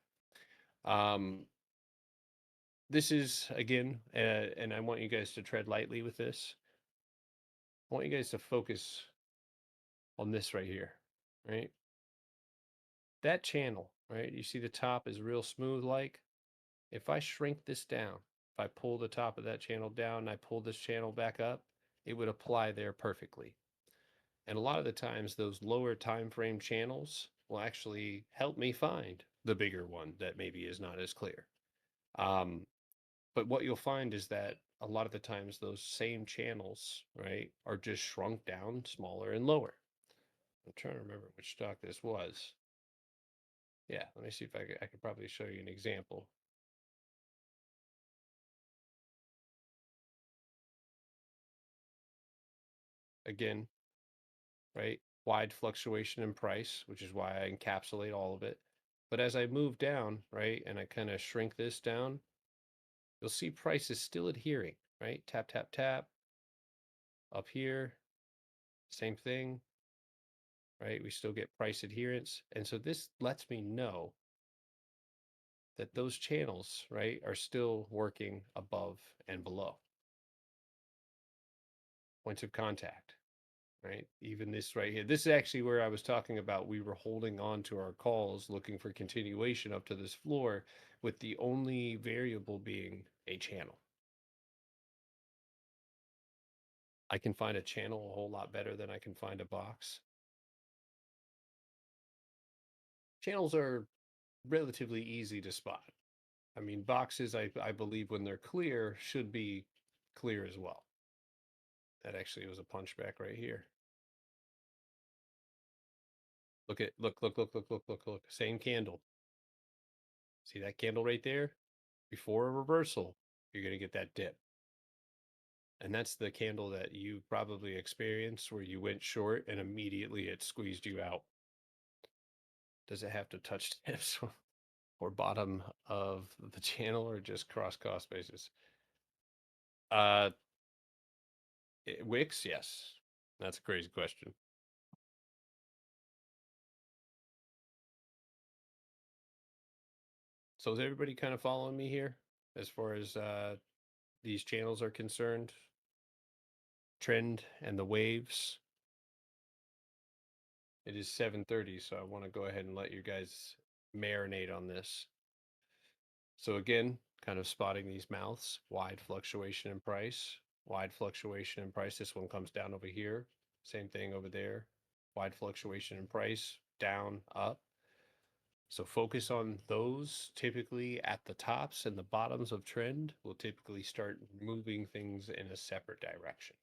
This is again, and I want you guys to tread lightly with this. I want you guys to focus on this right here, right? That channel, right? You see the top is real smooth like. If I shrink this down, if I pull the top of that channel down and I pull this channel back up, it would apply there perfectly. And a lot of the times those lower time frame channels will actually help me find the bigger one that maybe is not as clear. Um, but what you'll find is that a lot of the times those same channels, right, are just shrunk down smaller and lower. I'm trying to remember which stock this was. Yeah, let me see if I could probably show you an example. Again, right? Wide fluctuation in price, which is why I encapsulate all of it. But as I move down, right, and I kind of shrink this down, you'll see price is still adhering, right? Tap, tap, tap. Up here, same thing, right? We still get price adherence. And so this lets me know that those channels, right, are still working above and below. Points of contact, right? Even this right here. This is actually where I was talking about we were holding on to our calls looking for continuation up to this floor with the only variable being a channel. I can find a channel a whole lot better than I can find a box. Channels are relatively easy to spot. I mean, boxes, I believe when they're clear, should be clear as well. That actually was a punchback right here. Look. Same candle. See that candle right there? Before a reversal, you're going to get that dip. And that's the candle that you probably experienced where you went short and immediately it squeezed you out. Does it have to touch tips or bottom of the channel or just cross cost basis? Uh, Wicks, yes. That's a crazy question. So is everybody kind of following me here as far as these channels are concerned? Trend and the waves. It is 7:30, so I want to go ahead and let you guys marinate on this. So again, kind of spotting these mouths, wide fluctuation in price, wide fluctuation in price. This one comes down over here. Same thing over there. Wide fluctuation in price, down, up. So focus on those typically at the tops and the bottoms of trend will typically start moving things in a separate direction.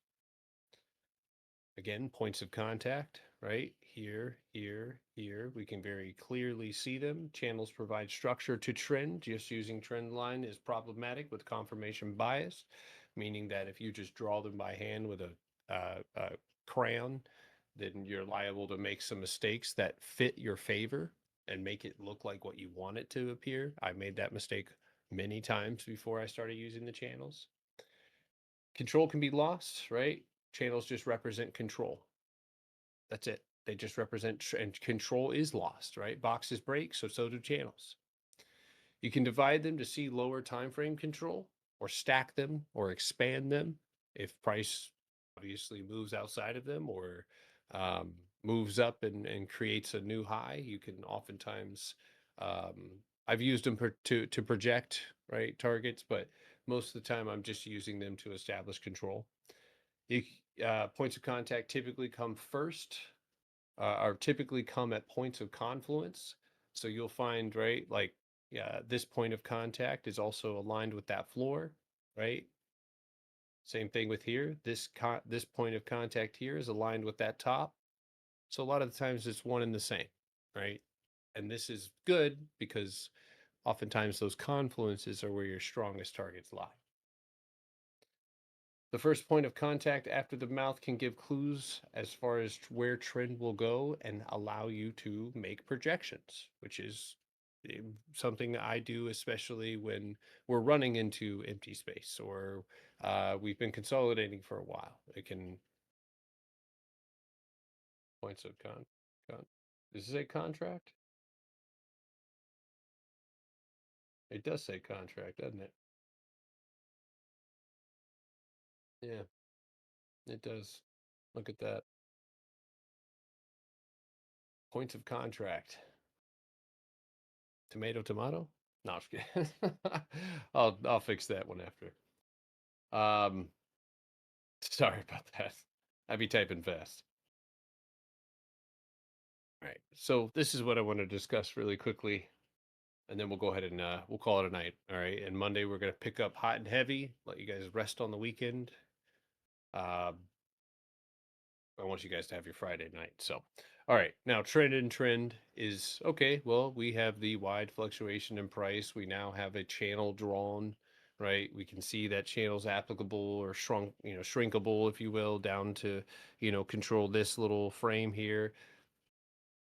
Again, points of contact, right? Here, here, here. We can very clearly see them. Channels provide structure to trend. Just using trend line is problematic with confirmation bias, meaning that if you just draw them by hand with a crayon, then you're liable to make some mistakes that fit your favor and make it look like what you want it to appear. I made that mistake many times before I started using the channels. Control can be lost, right? Channels just represent control. That's it. They just represent, and control is lost, right? Boxes break, so do channels. You can divide them to see lower time frame control, or stack them, or expand them if price obviously moves outside of them, or um, moves up and creates a new high. You can oftentimes, I've used them to project, right, targets, but most of the time I'm just using them to establish control. You, Points of contact typically come first, are typically come at points of confluence. So you'll find, right, like, yeah, this point of contact is also aligned with that floor, right? Same thing with here. This point of contact here is aligned with that top. So a lot of the times it's one and the same, right? And this is good because oftentimes those confluences are where your strongest targets lie. The first point of contact after the mouth can give clues as far as where trend will go and allow you to make projections, which is eh, something I do, especially when we're running into empty space or we've been consolidating for a while. It can points of con. Does it say contract? It does say contract, doesn't it? Yeah, it does. Look at that. Points of contract. Tomato, tomato? No, I'm just kidding. I'll fix that one after. Um, sorry about that. I be typing fast. All right. So this is what I want to discuss really quickly, and then we'll go ahead and we'll call it a night. All right. And Monday we're gonna pick up hot and heavy. Let you guys rest on the weekend. Uh, I want you guys to have your Friday night. So, all right. Now, trend and trend is okay. Well, we have the wide fluctuation in price. We now have a channel drawn, right? We can see that channel's applicable or shrunk, shrinkable, if you will, down to, control this little frame here.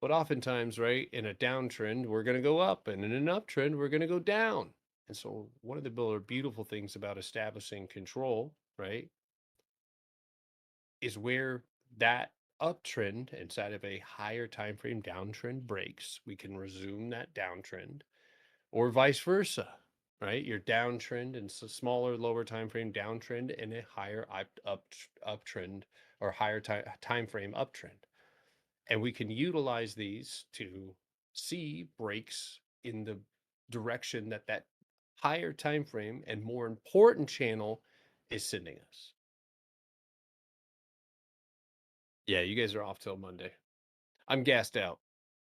But oftentimes, right, in a downtrend, we're going to go up, and in an uptrend, we're going to go down. And so, one of the beautiful things about establishing control, right, is where that uptrend inside of a higher time frame downtrend breaks, we can resume that downtrend, or vice versa, right? Your downtrend and so smaller, lower time frame downtrend and a higher uptrend or higher time frame uptrend. And we can utilize these to see breaks in the direction that that higher time frame and more important channel is sending us. Yeah, you guys are off till Monday. I'm gassed out.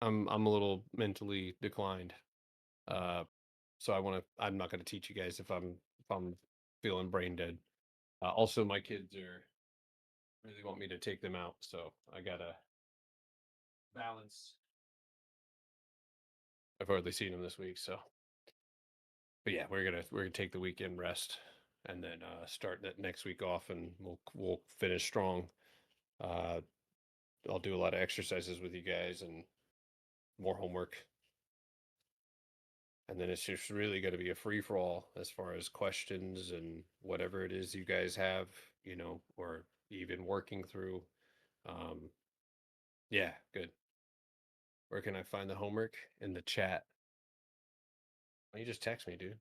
I'm a little mentally declined. Uh, so I'm not gonna teach you guys if I'm feeling brain dead. Also, my kids are really want me to take them out, so I gotta balance. I've hardly seen them this week, so but yeah, we're gonna take the weekend rest and then start that next week off, and we'll finish strong. Uh, I'll do a lot of exercises with you guys and more homework. And then it's just really going to be a free for all as far as questions and whatever it is you guys have, or even working through. Um, yeah, good. Where can I find the homework? In the chat. Why don't you just text me, dude?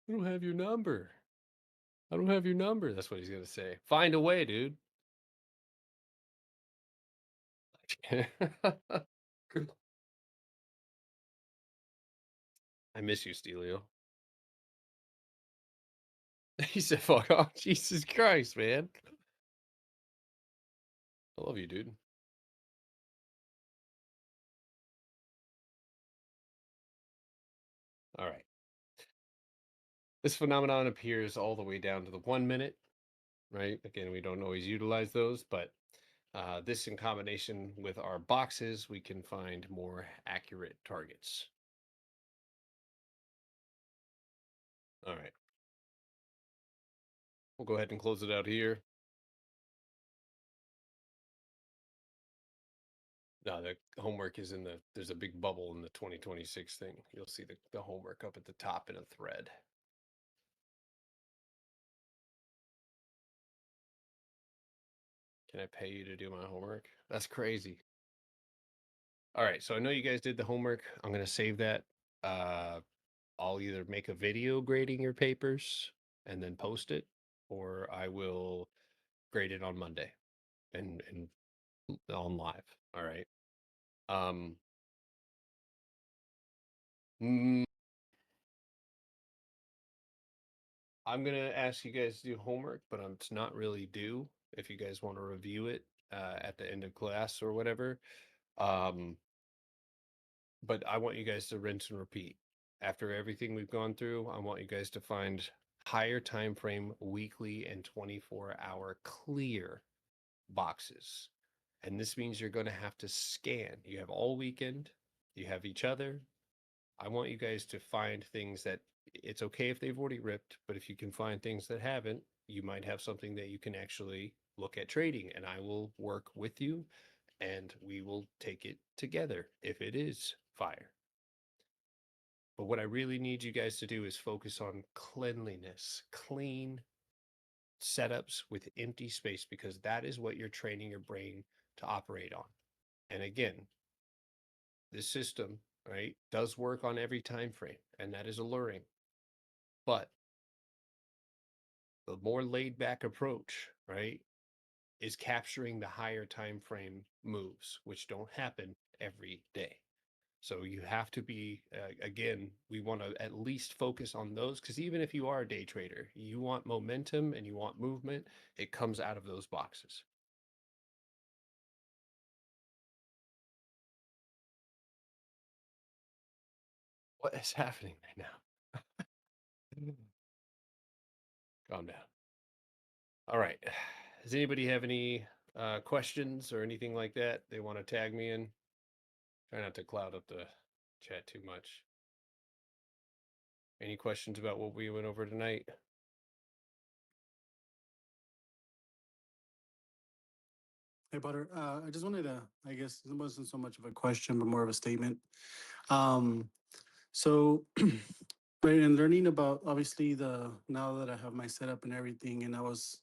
I don't have your number. I don't have your number. That's what he's going to say. Find a way, dude. I miss you, Stelio. He said, fuck off. Jesus Christ, man. I love you, dude. All right. This phenomenon appears all the way down to the 1 minute, right? Again, we don't always utilize those, but this in combination with our boxes, we can find more accurate targets. All right. We'll go ahead and close it out here. No, the homework is in there's a big bubble in the 2026 thing. You'll see the homework up at the top in a thread. Can I pay you to do my homework? That's crazy. All right, so I know you guys did the homework. I'm gonna save that. Uh, I'll either make a video grading your papers and then post it, or I will grade it on Monday and on live. All right. Um, mm, I'm gonna ask you guys to do homework, but it's not really due. If you guys want to review it at the end of class or whatever, um, but I want you guys to rinse and repeat. After everything we've gone through, I want you guys to find higher time frame weekly and 24-hour clear boxes. And this means you're going to have to scan. You have all weekend, you have each other. I want you guys to find things that it's okay if they've already ripped, but if you can find things that haven't, you might have something that you can actually look at trading. And I will work with you and we will take it together if it is fire. But what I really need you guys to do is focus on cleanliness, clean setups with empty space, because that is what you're training your brain to operate on. And again, this system, right, does work on every time frame, and that is alluring. But the more laid back approach, right, is capturing the higher time frame moves, which don't happen every day. So you have to be, again, we want to at least focus on those, because even if you are a day trader, you want momentum and you want movement. It comes out of those boxes. What is happening right now? Calm down. All right. Does anybody have any questions or anything like that they want to tag me in? Try not to cloud up the chat too much. Any questions about what we went over tonight? Hey, Butter. I just wanted to, I guess it wasn't so much of a question, but more of a statement. Um, so, right, and learning about obviously now that I have my setup and everything, and I was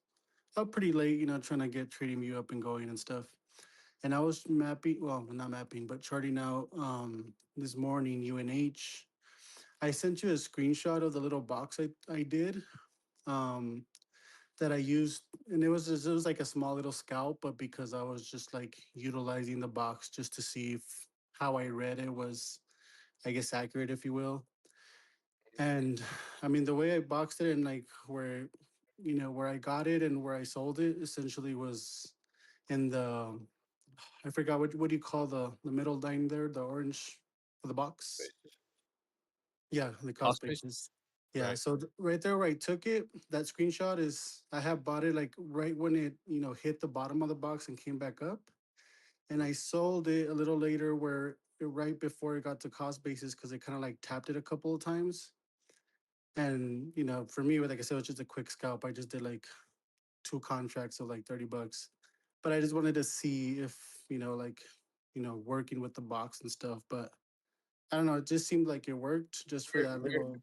up pretty late, trying to get Trading View up and going and stuff. And I was mapping, well, not mapping, but charting out this morning UNH. I sent you a screenshot of the little box I did. Um, that I used, and it was like a small little scalp, but because I was just like utilizing the box just to see if how I read it was, I guess, accurate, if you will. And I mean, the way I boxed it and like where I got it and where I sold it essentially was in the, I forgot what do you call the middle line there, the orange for the box. Yeah, the cost Cost basis? basis. Yeah, Right. so right there where I took it, that screenshot is I have bought it like right when it hit the bottom of the box and came back up, and I sold it a little later right before it got to cost basis because it kind of like tapped it a couple of times, and for me, like I said, it was just a quick scalp. I just did like two contracts of like $30, but I just wanted to see if like working with the box and stuff, but I don't know, it just seemed like it worked just for Where, that where, little.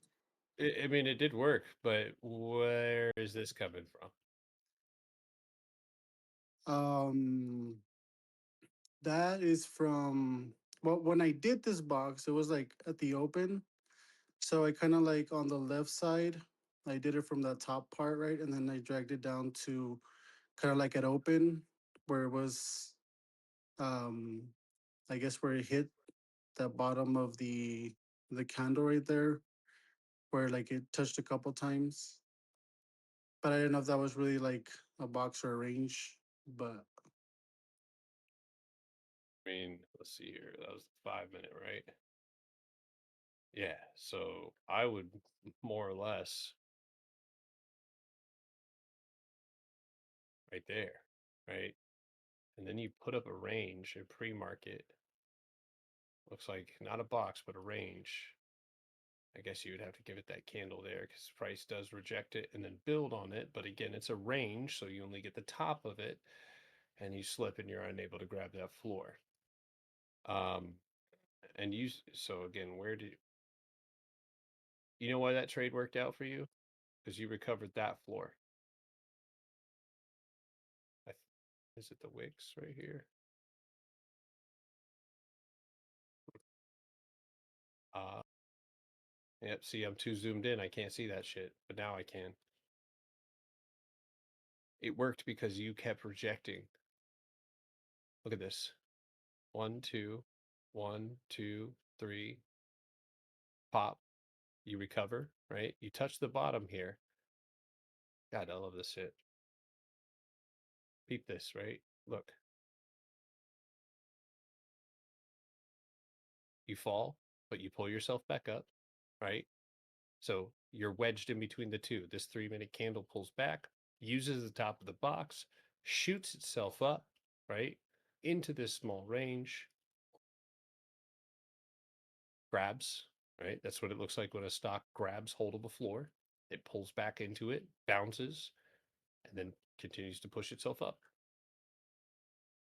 I mean, it did work, but where is this coming from? Um, that is from, well, when I did this box, it was like at the open. So I kind of like on the left side, I did it from the top part, right? And then I dragged it down to kind of like at open where it was, um, I guess where it hit the bottom of the candle right there, where like it touched a couple times. But I didn't know if that was really like a box or a range, but I mean, let's see here. That was the 5 minute, right? Yeah. So I would more or less right there, right? And then you put up a range, a pre-market. Looks like not a box, but a range. I guess you would have to give it that candle there because price does reject it and then build on it. But again, it's a range, so you only get the top of it, and you slip and you're unable to grab that floor. Um, and you so again, where did you know why that trade worked out for you? Because you recovered that floor. I th- is it the wicks right here? Uh, yep. See, I'm too zoomed in. I can't see that shit, but now I can. It worked because you kept rejecting. Look at this. One, two, one, two, three, pop. You recover, right? You touch the bottom here. God, I love this shit. Peep this, right? Look, you fall, but you pull yourself back up, right? So you're wedged in between the two. This 3 minute candle pulls back, uses the top of the box, shoots itself up, right? Into this small range, grabs, right? That's what it looks like when a stock grabs hold of a floor. It pulls back into it, bounces, and then continues to push itself up.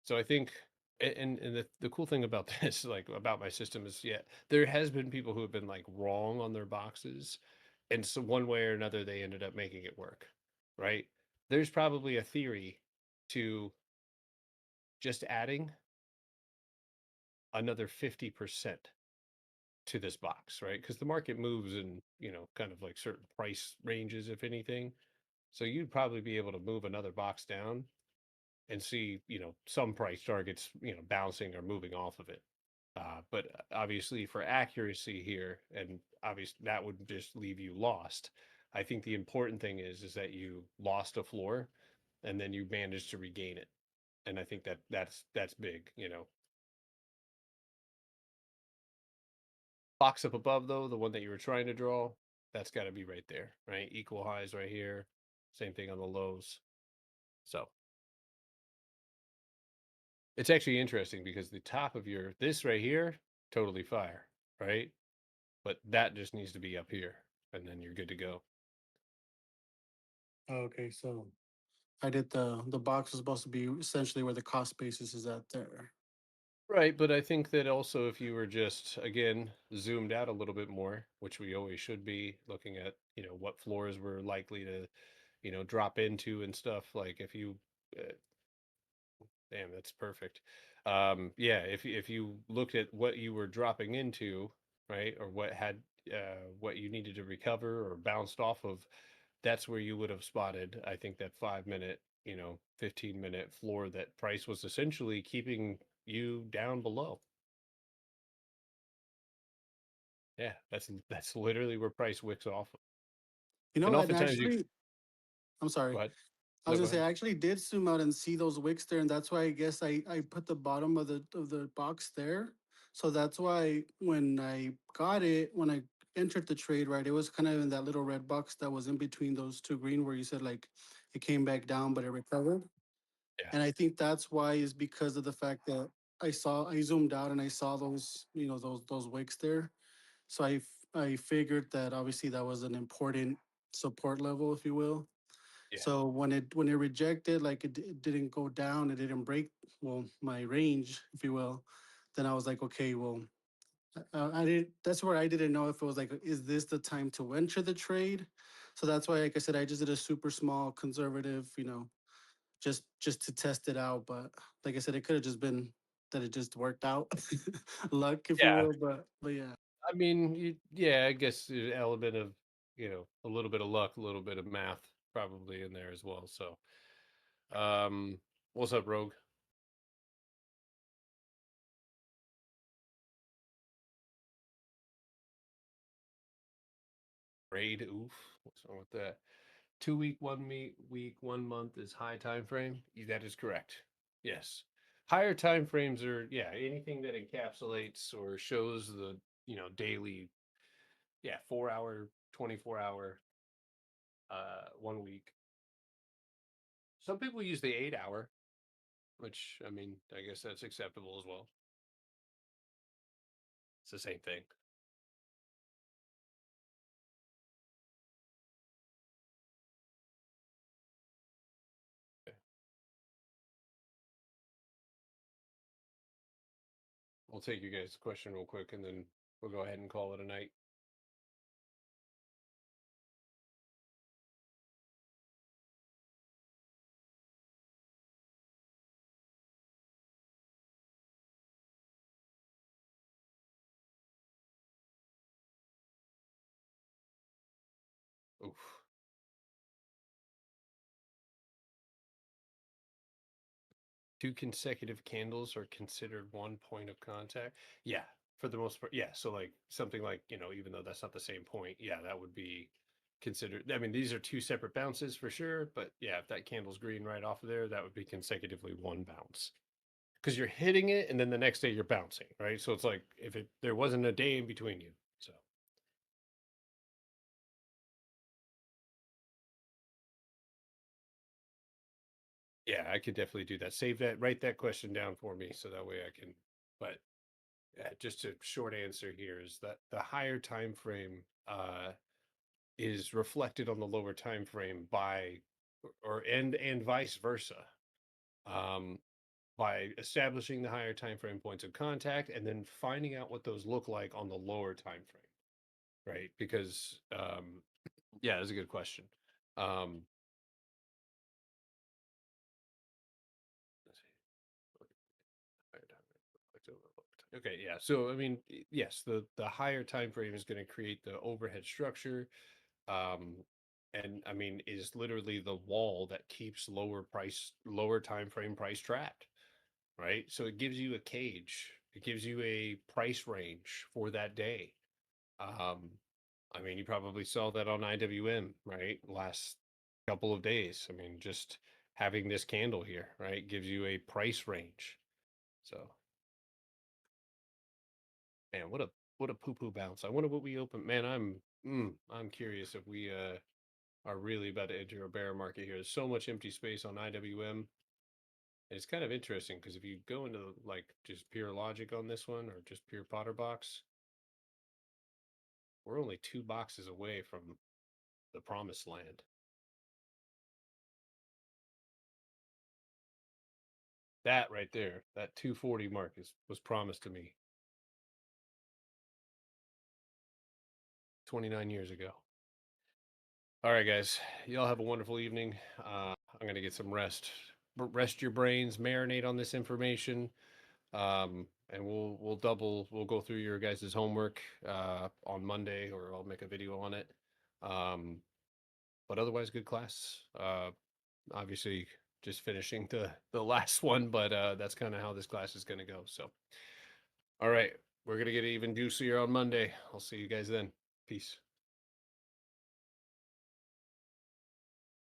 So I think, and the cool thing about this, like about my system, is yeah, there has been people who have been like wrong on their boxes, and so one way or another they ended up making it work, right? There's probably a theory to just adding another 50% to this box, right? Because the market moves in, kind of like certain price ranges, if anything. So you'd probably be able to move another box down and see, some price targets, bouncing or moving off of it. But obviously, for accuracy here, and obviously that would just leave you lost. I think the important thing is that you lost a floor, and then you managed to regain it. And I think that's big. Box up above though, the one that you were trying to draw, that's got to be right there, right? Equal highs right here. Same thing on the lows. So it's actually interesting because the top of your this right here, totally fire, right? But that just needs to be up here, and then you're good to go. Okay, so I did the box was supposed to be essentially where the cost basis is at there. Right, but I think that also if you were just again zoomed out a little bit more, which we always should be looking at, what floors we're likely to, drop into and stuff. Like if you, uh, damn, that's perfect. Yeah, if you looked at what you were dropping into, right, or what you needed to recover or bounced off of, that's where you would have spotted, I think, that 5 minute, 15-minute floor that price was essentially keeping you down below. Yeah, that's literally where price wicks off. You And know, and oftentimes you actually, I'm go sorry. ahead. I was No, go gonna say ahead. I actually did zoom out and see those wicks there, and that's why I guess I put the bottom of the box there. So that's why when I got it, when I entered the trade, right, it was kind of in that little red box that was in between those two green, where you said like it came back down, but it recovered. Yeah, And I think that's why is because of the fact that I zoomed out and I saw those, those wicks there. So I figured that obviously that was an important support level, if you will. yeah, So when it rejected, like it didn't go down, it didn't break, well, my range, if you will. Then I was like, okay, well, I did. That's where I didn't know if it was like, is this the time to enter the trade? So that's why, like I said, I just did a super small conservative, just to test it out. But like I said, it could have just been that it just worked out, luck, if you yeah. will. But yeah. I mean, yeah, I guess an element of, a little bit of luck, a little bit of math probably in there as well. So, um, what's up, Rogue? Raid, oof. What's wrong with that? 2 week, 1 week, 1 month is high time frame. That is correct. Yes. Higher time frames are, yeah, anything that encapsulates or shows the, daily, yeah, 4 hour, 24 hour, 1 week. Some people use the 8 hour, which, I mean, I guess that's acceptable as well. It's the same thing. Okay. We'll take you guys' question real quick and then we'll go ahead and call it a night. Oof. Two consecutive candles are considered one point of contact. Yeah, for the most part. Yeah. So like something like, even though that's not the same point, yeah, that would be considered. I mean, these are two separate bounces for sure, but yeah, if that candle's green right off of there, that would be consecutively one bounce. Because you're hitting it and then the next day you're bouncing, right? So it's like if there wasn't a day in between you. So yeah, I could definitely do that. Save that, write that question down for me so that way I can. But just a short answer here is that the higher time frame is reflected on the lower time frame by, or and vice versa, um, by establishing the higher time frame points of contact and then finding out what those look like on the lower time frame, right? Because yeah, that's a good question. Um, let's see. Higher time frame, reflected on the lower time- Okay, yeah. So I mean, yes, the higher time frame is going to create the overhead structure, um, and I mean is literally the wall that keeps lower time frame price tracked, right? So it gives you a cage, it gives you a price range for that day. um I mean, you probably saw that on IWM, right, last couple of days. I mean, just having this candle here, right, gives you a price range. So man, what a poo poo bounce. I wonder what we open. Man, I'm curious if we are really about to enter a bear market here. There's so much empty space on IWM. And it's kind of interesting because if you go into like just pure logic on this one or just pure Potter box, we're only 2 boxes away from the promised land. That right there, that 240 mark was promised to me 29 years ago. All right, guys, y'all have a wonderful evening. I'm gonna get some rest. Rest your brains, marinate on this information. And we'll go through your guys' homework on Monday, or I'll make a video on it. Um, but otherwise, good class. Obviously, just finishing the last one, but that's kind of how this class is going to go. So, all right, we're gonna get even juicier on Monday. I'll see you guys then. Peace.